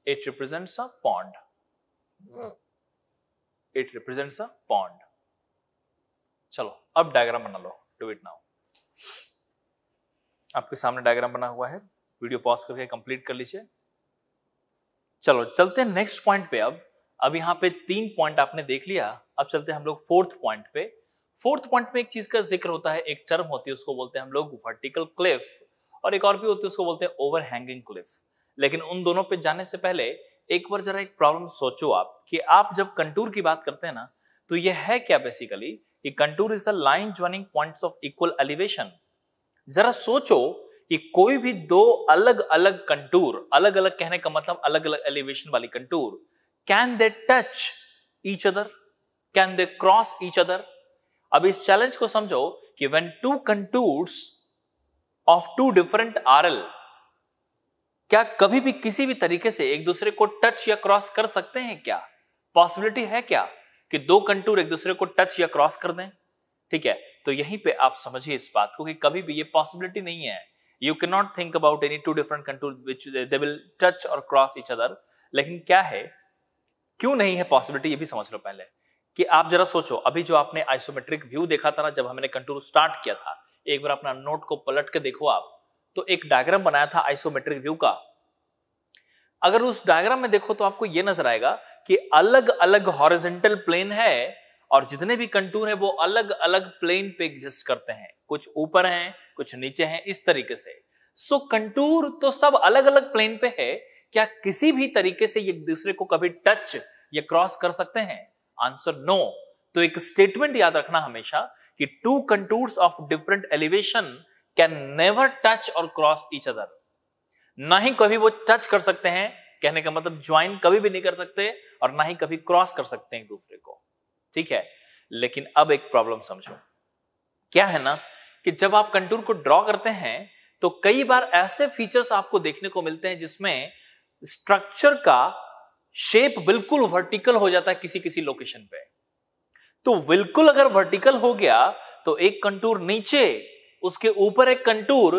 it represents a pond. It represents a pond. चलो अब diagram बना लो, do it now. आपके सामने diagram बना हुआ है, video pause करके complete कर लीजिए। चलो चलते हैं नेक्स्ट पॉइंट पे। अब यहाँ पे 3 पॉइंट आपने देख लिया, अब चलते हैं हम लोग 4th पॉइंट पे। 4th पॉइंट में एक चीज का जिक्र होता है, एक टर्म होती है, उसको बोलते हैं हम लोग वर्टिकल क्लिफ, और एक और भी होती है उसको बोलते हैं ओवरहैंगिंग क्लिफ। लेकिन उन दोनों पे जाने से पहले एक बार जरा एक प्रॉब्लम सोचो आप, कि आप जब कंटूर की बात करते हैं ना, तो ये है क्या बेसिकली कि contour is the line joining points of equal elevation. जरा सोचो कि कोई भी दो अलग अलग कंटूर, अलग अलग कहने का मतलब अलग अलग एलिवेशन वाली कंटूर, can they touch each other, can they cross each other? अब इस चैलेंज को समझो कि when two contours of two different RL, क्या कभी भी किसी भी तरीके से एक दूसरे को टच या क्रॉस कर सकते हैं? क्या पॉसिबिलिटी है क्या कि दो कंटूर एक दूसरे को टच या क्रॉस कर दें? ठीक है, तो यहीं पे आप समझिए इस बात को कि कभी भी ये पॉसिबिलिटी नहीं है। You can not think about any two different contour which they will touch और क्रॉस ईच अदर। लेकिन क्या है, क्यों नहीं है पॉसिबिलिटी, ये भी समझ लो पहले। कि आप जरा सोचो, अभी जो आपने आइसोमेट्रिक व्यू देखा था ना, जब हमने कंटूर स्टार्ट किया था, एक बार अपना नोट को पलट के देखो आप, तो एक डायग्राम बनाया था आइसोमेट्रिक व्यू का। अगर उस डायग्राम में देखो तो आपको यह नजर आएगा कि अलग अलग हॉरिजॉन्टल प्लेन है, और जितने भी कंटूर है वो अलग अलग प्लेन पे एग्जिस्ट करते हैं, कुछ ऊपर हैं, कुछ नीचे हैं, इस तरीके से। सो कंटूर तो सब अलग अलग प्लेन पे है, क्या किसी भी तरीके से एक दूसरे को कभी टच या क्रॉस कर सकते हैं? Answer no. तो एक स्टेटमेंट याद रखना हमेशा कि two contours of different elevation can never touch और क्रॉस ईच अदर। ना ही कभी वो टच कर सकते हैं, कहने का मतलब ज्वाइन कभी भी नहीं कर सकते, और ना ही कभी क्रॉस कर सकते हैं एक दूसरे को। ठीक है, लेकिन अब एक प्रॉब्लम समझो। क्या है ना कि जब आप कंटूर को ड्रॉ करते हैं तो कई बार ऐसे फीचर्स आपको देखने को मिलते हैं जिसमें स्ट्रक्चर का शेप बिल्कुल वर्टिकल हो जाता है किसी किसी लोकेशन पे। तो बिल्कुल अगर वर्टिकल हो गया तो एक कंटूर नीचे, उसके ऊपर एक कंटूर,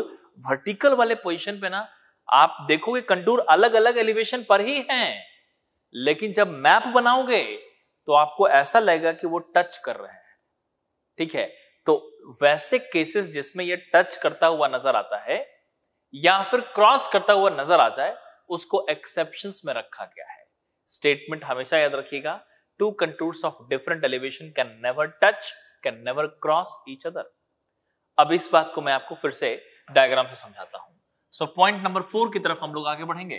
वर्टिकल वाले पोजीशन पे ना आप देखोगे कंटूर अलग अलग एलिवेशन पर ही हैं, लेकिन जब मैप बनाओगे तो आपको ऐसा लगेगा कि वो टच कर रहे हैं। ठीक है, तो वैसे केसेस जिसमें ये टच करता हुआ नजर आता है या फिर क्रॉस करता हुआ नजर आ जाए, उसको एक्सेप्शंस में रखा गया है। स्टेटमेंट हमेशा याद रखिएगा, two contours of different elevation can never touch, can never cross each other. अब इस बात को मैं आपको फिर से डायग्राम से समझाता हूं। सो पॉइंट नंबर 4 की तरफ हम लोग आगे बढ़ेंगे।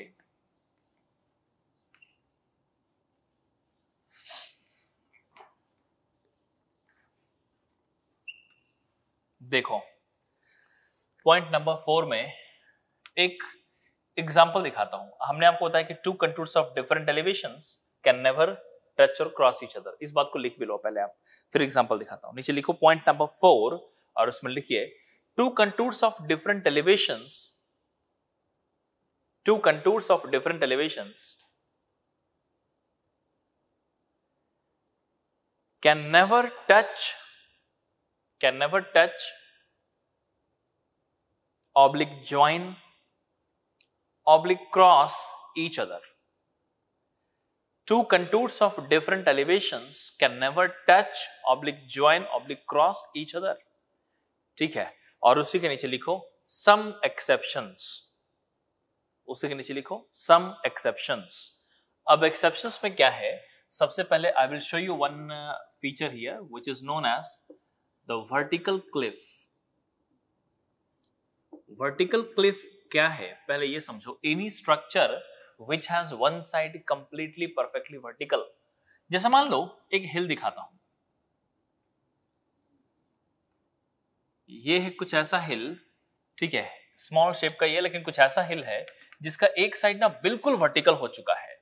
देखो, पॉइंट नंबर 4 में एक एग्जाम्पल दिखाता हूं। हमने आपको बताया कि two contours of different elevations can never touch और क्रॉस ईच अदर। इस बात को लिख भी लो पहले आप, फिर एग्जाम्पल दिखाता हूं। नीचे लिखो पॉइंट नंबर 4 और उसमें लिखिए two contours of different elevations, two contours of different elevations can never touch, oblique join, oblique cross each other. Two contours of different elevations can never touch, oblique join, oblique cross each other. ठीक है, और उसी के नीचे लिखो some exceptions, उसी के नीचे लिखो some exceptions। अब exceptions में क्या है, सबसे पहले I will show you one feature here which is known as the vertical cliff। vertical cliff क्या है पहले ये समझो। any structure which has one side completely perfectly vertical। जैसे मान लो एक हिल दिखाता हूं, ये है कुछ ऐसा हिल, ठीक है, स्मॉल शेप का ये, लेकिन कुछ ऐसा हिल है जिसका एक साइड ना बिल्कुल वर्टिकल हो चुका है।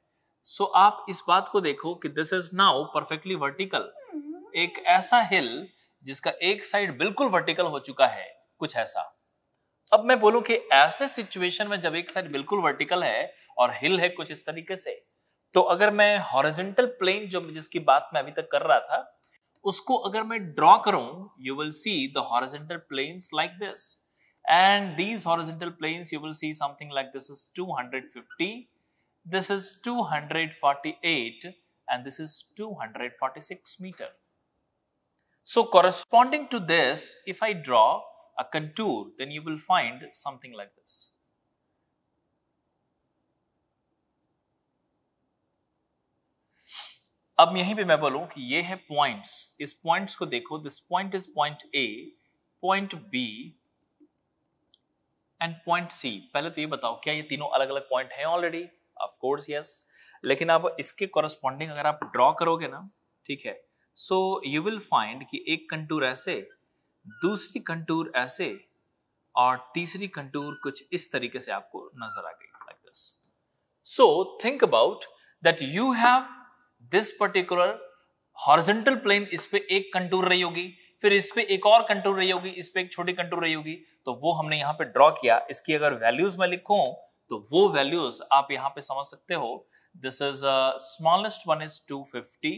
सो आप इस बात को देखो कि this is now perfectly vertical. एक ऐसा हिल जिसका एक साइड बिल्कुल वर्टिकल हो चुका है, कुछ ऐसा। अब मैं बोलूं कि ऐसे सिचुएशन में जब एक साइड बिल्कुल वर्टिकल है और हिल है कुछ इस तरीके से, तो अगर मैं हॉरिजॉन्टल प्लेन जो जिसकी बात मैं अभी तक कर रहा था उसको अगर मैं ड्रॉ करूं, you will see the horizontal planes like this, and these horizontal planes you will see something like this is 250, this is 248, and this is 246 meter. So corresponding to this, if I draw a contour, then you will find something like this। अब यहीं पे मैं बोलूं कि ये है points, इस points को देखो, this point is point A, point B and point C. पहले तो ये बताओ क्या ये तीनों अलग अलग पॉइंट हैं ऑलरेडी? ऑफ कोर्स यस, लेकिन अब इसके कॉरस्पॉन्डिंग अगर आप ड्रॉ करोगे ना, ठीक है, सो यू विल फाइंड कि एक कंटूर ऐसे, दूसरी कंटूर ऐसे और तीसरी कंटूर कुछ इस तरीके से आपको नजर आ गई like this. So think about that you have this particular horizontal plane, इस पे एक कंटूर रही होगी, फिर इस पे एक और कंटूर रही होगी, इस पे एक छोटी कंटूर रही होगी, तो वो हमने यहां पे ड्रॉ किया। इसकी अगर वैल्यूज में लिखूं तो वो वैल्यूज आप यहां पे समझ सकते हो। This is smallest one is 250,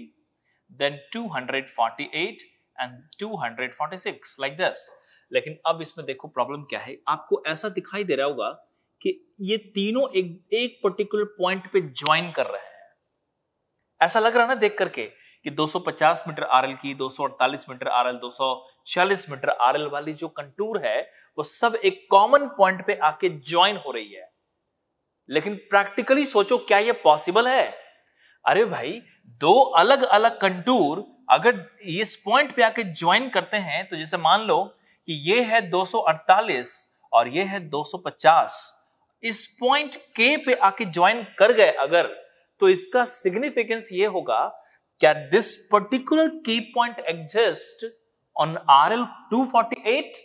then 248 and 246 like this. लेकिन अब इसमें देखो प्रॉब्लम क्या है, आपको ऐसा दिखाई दे रहा होगा कि ये तीनों एक पर्टिकुलर पॉइंट पे ज्वाइन कर रहे हैं। ऐसा लग रहा है ना देख करके कि 250 मीटर आरएल की, 248 मीटर आरएल, 246 मीटर आरएल वाली जो कंटूर है वो सब एक कॉमन पॉइंट पे आके ज्वाइन हो रही है। लेकिन प्रैक्टिकली सोचो, क्या ये पॉसिबल है? अरे भाई, दो अलग अलग कंटूर अगर इस पॉइंट पे आके ज्वाइन करते हैं, तो जैसे मान लो कि ये है 248 और ये है 250, इस पॉइंट के पे आके ज्वाइन कर गए अगर, तो इसका सिग्निफिकेंस ये होगा क्या दिस पर्टिकुलर की point exist on RL 248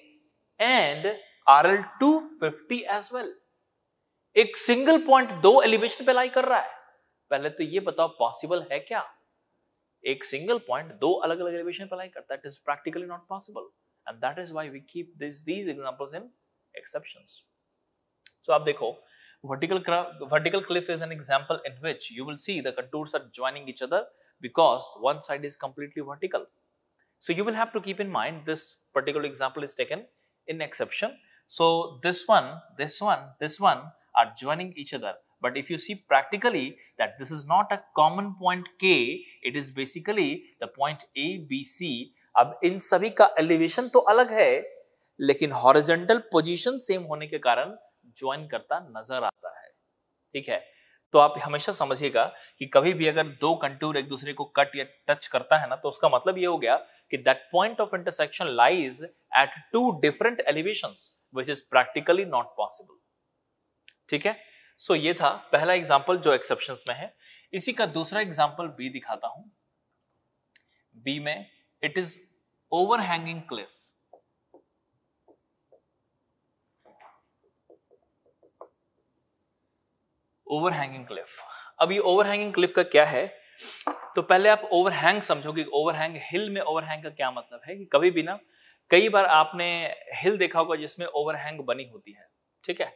and RL 250 as well. एक सिंगल पॉइंट दो एलिवेशन पे लाई कर रहा है। पहले तो ये बताओ पॉसिबल है क्या? एक सिंगल पॉइंट दो अलग अलग एलिवेशन पे लाई करता है। It is practically not possible, and that is why we keep these examples in exceptions। So आप देखो, Vertical cliff is an example in which you will see the contours are joining each other because one side is completely vertical. So you will have to keep in mind this particular example is taken in exception. So this one are joining each other. But if you see practically that this is not a common point K, it is basically the point A, B, C. अब इन सभी का elevation तो अलग है, लेकिन horizontal position same होने के कारण ज्वाइन करता नजर आता है। ठीक है, तो आप हमेशा समझिएगा कि कभी भी अगर दो कंटूर एक दूसरे को कट या टच करता है ना, तो उसका मतलब ये हो गया कि that point of intersection lies at two different elevations which is practically not possible. ठीक है, सो ये था पहला एग्जांपल जो एक्सेप्शंस में है। इसी का दूसरा एग्जांपल बी दिखाता हूं। बी में it is overhanging Cliff. Overhanging Cliff, अब ये ओवरहैंगिंग क्लिफ का क्या है, तो पहले आप ओवरहैंग समझो कि ओवरहैंग हिल में ओवरहैंग का क्या मतलब है। कि कभी भी ना, कई बार आपने हिल देखा होगा जिसमें ओवरहैंग बनी होती है। ठीक है,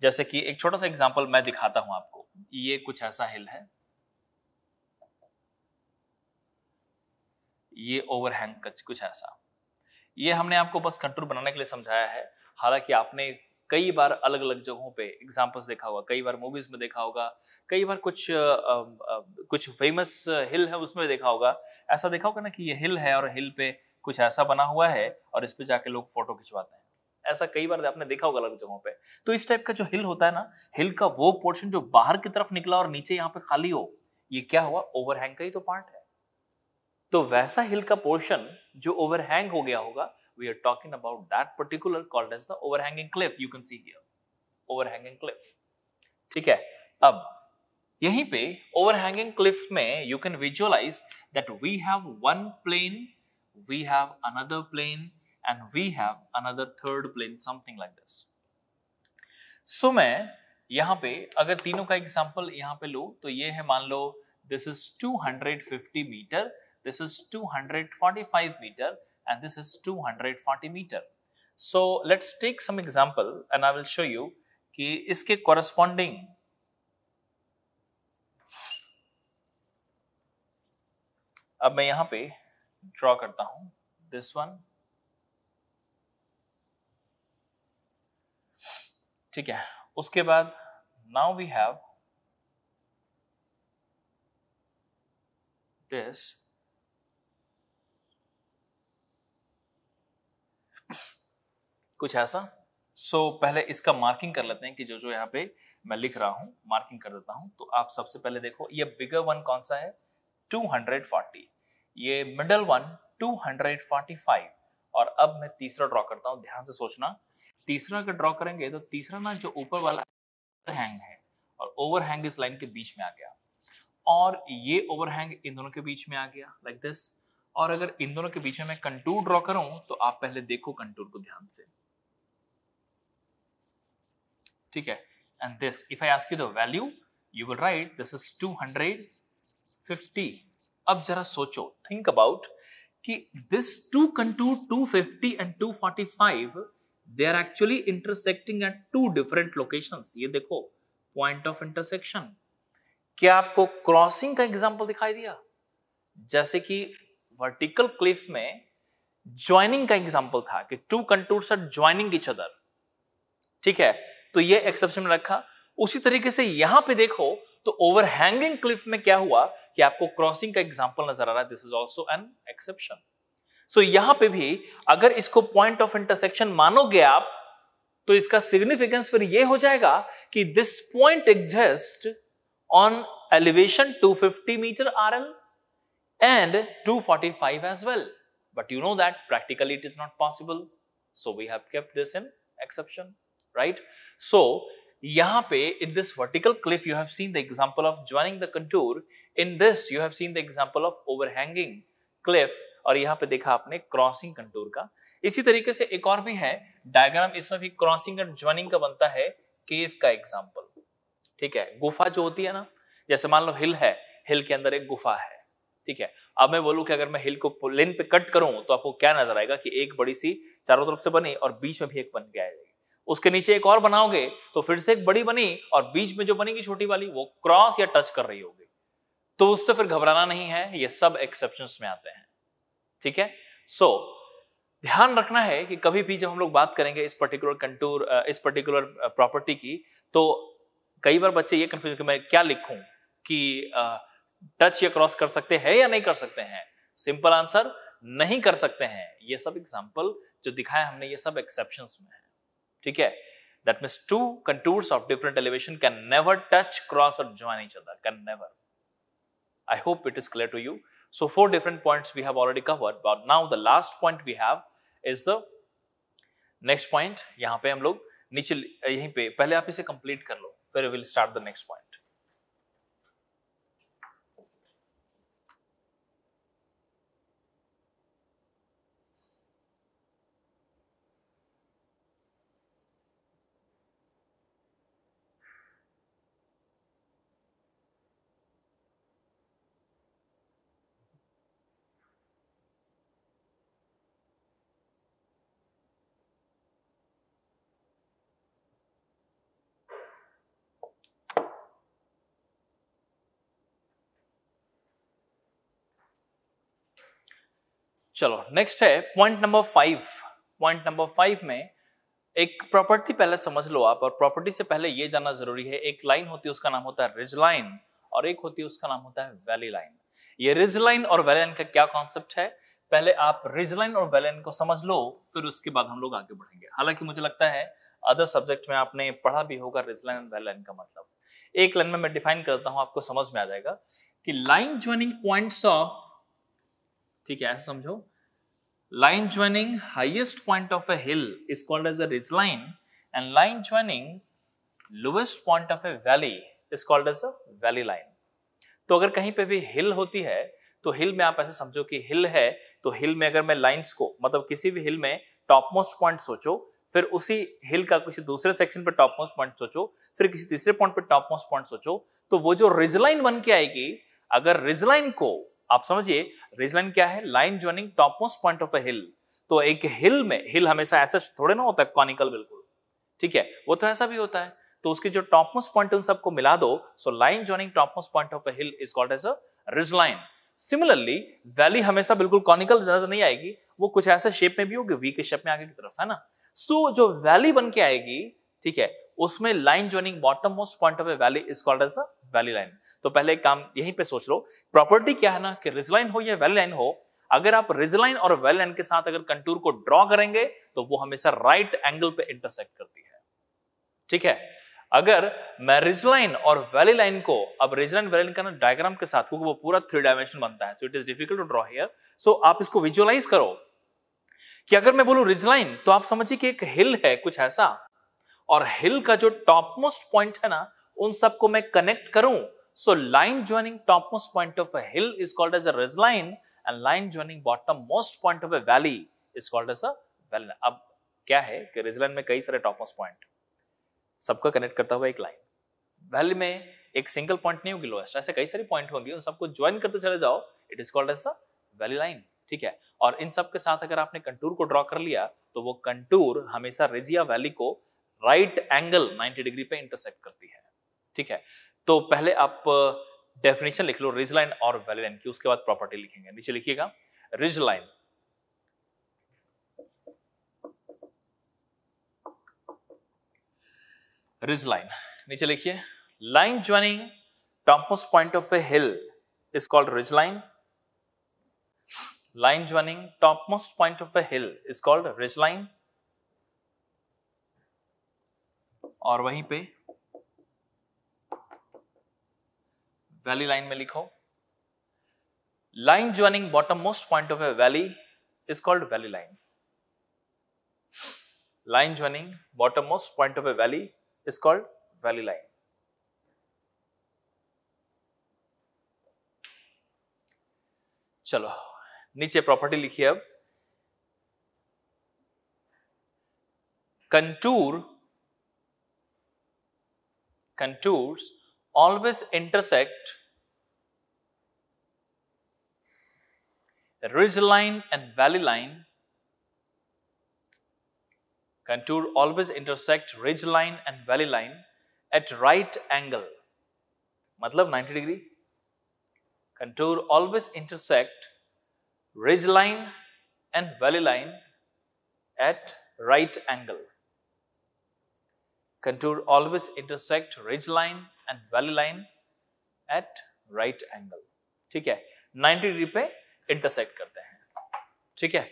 जैसे कि एक छोटा सा एग्जांपल मैं दिखाता हूं आपको। ये कुछ ऐसा हिल है, ये ओवरहैंग कुछ ऐसा। ये हमने आपको बस कंटूर बनाने के लिए समझाया है। हालांकि आपने कई बार अलग अलग जगहों पे एग्जांपल्स देखा होगा, कई बार मूवीज में देखा होगा, कई बार कुछ फेमस हिल है उसमें देखा होगा। ऐसा देखा होगा ना कि ये हिल है और हिल पे कुछ ऐसा बना हुआ है और इस पे जाके लोग फोटो खिंचवाते हैं। ऐसा कई बार आपने देखा होगा अलग जगहों पे। तो इस टाइप का जो हिल होता है ना, हिल का वो पोर्शन जो बाहर की तरफ निकला और नीचे यहाँ पे खाली हो, ये क्या हुआ, ओवरहैंग का ही तो पार्ट है। तो वैसा हिल का पोर्शन जो ओवरहैंग हो गया होगा, we are talking about that particular called as the overhanging cliff. You can see here overhanging cliff. ठीक है, अब यहीं पे overhanging cliff में you can visualize that we have one plane, we have another plane and we have another third plane, something like this. So मैं यहाँ पे अगर तीनों का एग्जांपल यहाँ पे लो, तो ये है, मान लो this is 250 meter, this is 245 meter and this is 240 meter. So let's take some example and I will show you कि इसके corresponding अब मैं यहां पे ड्रॉ करता हूं this one। ठीक है, उसके बाद now we have this कुछ ऐसा। सो पहले इसका मार्किंग कर लेते हैं कि जो जो यहाँ पे मैं लिख रहा हूं मार्किंग कर देता हूं। तो आप सबसे पहले देखो, ये बिगर वन कौन सा है, 240, ये मिडल वन 245, और अब मैं तीसरा ड्रॉ करता हूं। ध्यान से सोचना, तीसरा अगर ड्रॉ करेंगे तो तीसरा ना जो ऊपर वाला ओवरहैंग है, और ओवरहैंग इस लाइन के बीच में आ गया, और ये ओवरहैंग इन दोनों के बीच में आ गया लाइक दिस। और अगर इन दोनों के बीच में मैं कंटूर ड्रॉ करूं, तो आप पहले देखो कंटूर को ध्यान से। ठीक है, and this if I ask you the value you will write this is 250। अब जरा सोचो, think about कि this two contour 250 and 245 they are actually intersecting at two different locations। ये देखो point of intersection। क्या आपको क्रॉसिंग का example दिखाई दिया? जैसे कि वर्टिकल क्लिफ में ज्वाइनिंग का एग्जांपल था कि two contours are joining each other. ठीक है, तो ये एक्सेप्शन में रखा। उसी तरीके से यहां पे देखो तो ओवरहैंगिंग क्लिफ में क्या हुआ कि आपको क्रॉसिंग का एग्जांपल नजर आ रहा है। This is also an exception. So यहां पे भी अगर इसको पॉइंट ऑफ इंटरसेक्शन मानोगे आप, तो इसका सिग्निफिकेंस फिर ये हो जाएगा कि this point exist on elevation 250 meter RL and 245 as well, but you know that practically it is not possible, so we have kept this in exception, right? So yahan pe in this vertical cliff you have seen the example of joining the contour, in this you have seen the example of overhanging cliff, और यहां पे देखा आपने crossing contour का। इसी तरीके से एक और भी है डायग्राम, इसमें भी क्रॉसिंग और ज्वाइनिंग का बनता है, केव का एग्जांपल। ठीक है, गुफा जो होती है ना, जैसे मान लो हिल है, हिल के अंदर एक गुफा है। ठीक है, अब मैं बोलूं कि अगर मैं हिल को प्लेन पे कट करूं तो आपको क्या नजर आएगा कि एक बड़ी सी चारों तरफ से बनी और बीच में भी एक बन के आएगी। उसके नीचे एक और बनाओगे तो फिर से एक बड़ी बनी और बीच में जो बनेगी छोटी वाली वो क्रॉस या टच कर रही होगी, तो उससे फिर घबराना नहीं है, ये सब एक्सेप्शंस में आते हैं। ठीक है, सो ध्यान रखना है कि कभी भी जब हम लोग बात करेंगे इस पर्टिकुलर कंटूर, इस पर्टिकुलर प्रॉपर्टी की, तो कई बार बच्चे ये कंफ्यूज कि मैं क्या लिखूं कि टच या क्रॉस कर सकते हैं या नहीं कर सकते हैं। सिंपल आंसर, नहीं कर सकते हैं। ये सब एग्जांपल जो दिखाया हमने ये सब एक्सेप्शंस में है। ठीक है, that means two contours of different elevation can never touch, cross or join each other, can never. I hope it is clear to you. So 4 different points we have already covered, but now the last point we have is the next point. यहां पे हम लोग नीचे यहीं पे पहले आप इसे कंप्लीट कर लो, फिर we'll start the next point. चलो नेक्स्ट है पॉइंट नंबर 5। पॉइंट नंबर 5 में एक प्रॉपर्टी पहले समझ लो आप, और प्रॉपर्टी से पहले ये जानना जरूरी है, एक लाइन होती है उसका नाम होता है रिज लाइन, और एक होती है उसका नाम होता है वैली लाइन। ये रिज लाइन और वैली लाइन का क्या कॉन्सेप्ट है, पहले आप रिज लाइन और वैली लाइन को समझ लो, फिर उसके बाद हम लोग आगे बढ़ेंगे। हालांकि मुझे लगता है अदर सब्जेक्ट में आपने पढ़ा भी होगा रिज लाइन और वैली लाइन का मतलब। एक लाइन में मैं डिफाइन करता हूं, आपको समझ में आ जाएगा कि लाइन ज्वाइनिंग पॉइंट्स ऑफ, ठीक है ऐसे समझो, line joining highest point of a hill is called as a ridge line, and line joining lowest point of a valley is called as a valley line. तो अगर कहीं पे भी हिल होती है तो हिल में आप ऐसे समझो कि हिल है, तो हिल में अगर मैं लाइंस को, मतलब किसी भी हिल में टॉप मोस्ट पॉइंट सोचो, फिर उसी हिल का किसी दूसरे सेक्शन पे टॉप मोस्ट पॉइंट सोचो, फिर किसी तीसरे पॉइंट पे टॉप मोस्ट पॉइंट सोचो, तो वो जो रिज लाइन बन के आएगी, अगर रिज लाइन को आप समझिए, रिज लाइन क्या है, line joining top most point of a hill. तो एक हिल में, हिल हमेशा ऐसा थोड़े ना होता है कॉनिकल बिल्कुल, ठीक है, वो तो ऐसा भी होता है, तो उसकी जो टॉप मोस्ट पॉइंट उन सबको मिला दो, so line joining top most point of a hill is called as a ridge line. Similarly valley हमेशा बिल्कुल कॉनिकल नजर नहीं आएगी, वो कुछ ऐसे शेप में भी होगी, वी के शेप में आगे की तरफ, है ना। सो जो वैली बन के आएगी, ठीक है, उसमें line joining bottom most point of a valley is called as a valley line. तो पहले एक काम यहीं पे सोच लो, प्रॉपर्टी क्या है ना कि रिज लाइन हो या वैली लाइन हो, अगर आप रिज लाइन और वैली लाइन के साथ अगर कंटूर को ड्रॉ करेंगे तो वो हमेशा राइट एंगल पे इंटरसेक्ट करती है। ठीक है, अगर मैं रिज लाइन और वैली लाइन को, अब रिज लाइन वैली लाइन का ना डायग्राम के साथ, क्योंकि वो पूरा 3 डायमेंशन बनता है, so it is difficult to draw here, so आप इसको विजुअलाइज करो कि अगर मैं बोलूं रिज लाइन, तो आप समझिए कि एक हिल है कुछ ऐसा, और हिल का जो टॉप मोस्ट पॉइंट है ना, उन सबको मैं कनेक्ट करूं, so line joining topmost point of a hill is called as a ridge line, and line joining bottommost point of a valley is called as a valley line. अब क्या है कि ridge line में कई सारे topmost point, सबको connect करता हुआ एक लाइन, वैली में एक सिंगल पॉइंट नहीं होगी लोएस्ट, ऐसे कई सारी पॉइंट होंगी, उन सबको ज्वाइन करते चले जाओ, it is called as a valley line. ठीक है, और इन सब के साथ अगर आपने कंटूर को ड्रॉ कर लिया, तो वो कंटूर हमेशा रिज या वैली को राइट एंगल 90 डिग्री पे इंटरसेक्ट करती है। ठीक है, तो पहले आप डेफिनेशन लिख लो रिज लाइन और वैली लाइन की, उसके बाद प्रॉपर्टी लिखेंगे। नीचे लिखिएगा रिज लाइन, रिज लाइन नीचे लिखिए, line joining topmost point of A hill is called ridge line, line joining topmost point of A hill is called ridge line, और वहीं पे वैली लाइन में लिखो, line joining bottom most point of a valley is called valley line, line joining bottom most point of a valley is called valley line. चलो नीचे property लिखिए अब, contours always intersect the ridge line and valley line contour always intersect ridge line and valley line at right angle, मतलब 90 degree. contour always intersect ridge line and valley line at right angle, contour always intersect ridge line and valley line at right angle। ठीक है, 90 degree पे intersect करते हैं। ठीक है,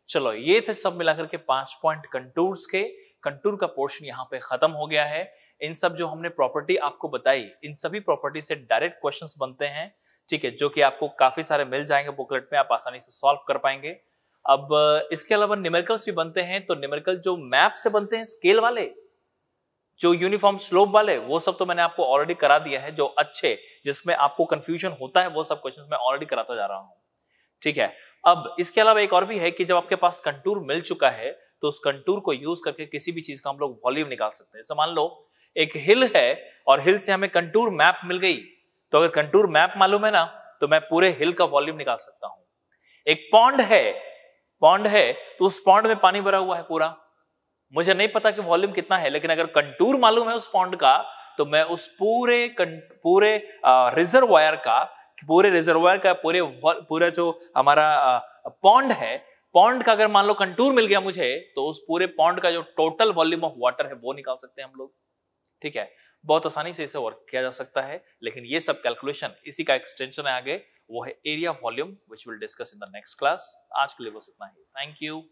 चलो ये थे सब मिलाकर के 5 पॉइंट कंटूर्स के। कंटूर का पोर्शन यहाँ पे खत्म हो गया है। इन सब जो हमने प्रॉपर्टी आपको बताई, इन सभी प्रॉपर्टी से डायरेक्ट क्वेश्चंस बनते हैं। ठीक है, जो कि आपको काफी सारे मिल जाएंगे बुकलेट में, आप आसानी से सॉल्व कर पाएंगे। अब इसके अलावा न्यूमेरिकल्स भी बनते हैं, तो न्यूमेरिकल जो मैप से बनते हैं स्केल वाले, जो यूनिफॉर्म स्लोप वाले, वो सब तो मैंने आपको ऑलरेडी करा दिया है। जो अच्छे, जिसमें आपको कंफ्यूजन होता है, वो सब क्वेश्चंस मैं ऑलरेडी कराता जा रहा हूं। ठीक है, अब इसके अलावा एक और भी है कि जब आपके पास कंटूर मिल चुका है तो उस कंटूर को यूज करके किसी भी चीज का हम लोग वॉल्यूम निकाल सकते हैं। मान लो एक हिल है और हिल से हमें कंटूर मैप मिल गई, तो अगर कंटूर मैप मालूम है ना, तो मैं पूरे हिल का वॉल्यूम निकाल सकता हूं। एक पॉन्ड है तो उस पॉन्ड में पानी भरा हुआ है पूरा, मुझे नहीं पता कि वॉल्यूम कितना है, लेकिन अगर कंटूर मालूम है उस पॉन्ड का, तो मैं उस पूरे रिजर्वायर का पूरा जो हमारा पॉन्ड है, पॉन्ड का अगर मान लो कंटूर मिल गया मुझे, तो उस पूरे पॉन्ड का जो टोटल वॉल्यूम ऑफ वाटर है वो निकाल सकते हैं हम लोग। ठीक है, बहुत आसानी से इसे वर्क किया जा सकता है, लेकिन ये सब कैलकुलेशन इसी का एक्सटेंशन है आगे, वो है area volume, which will discuss in the next class. आज के लिए बस इतना ही। Thank you.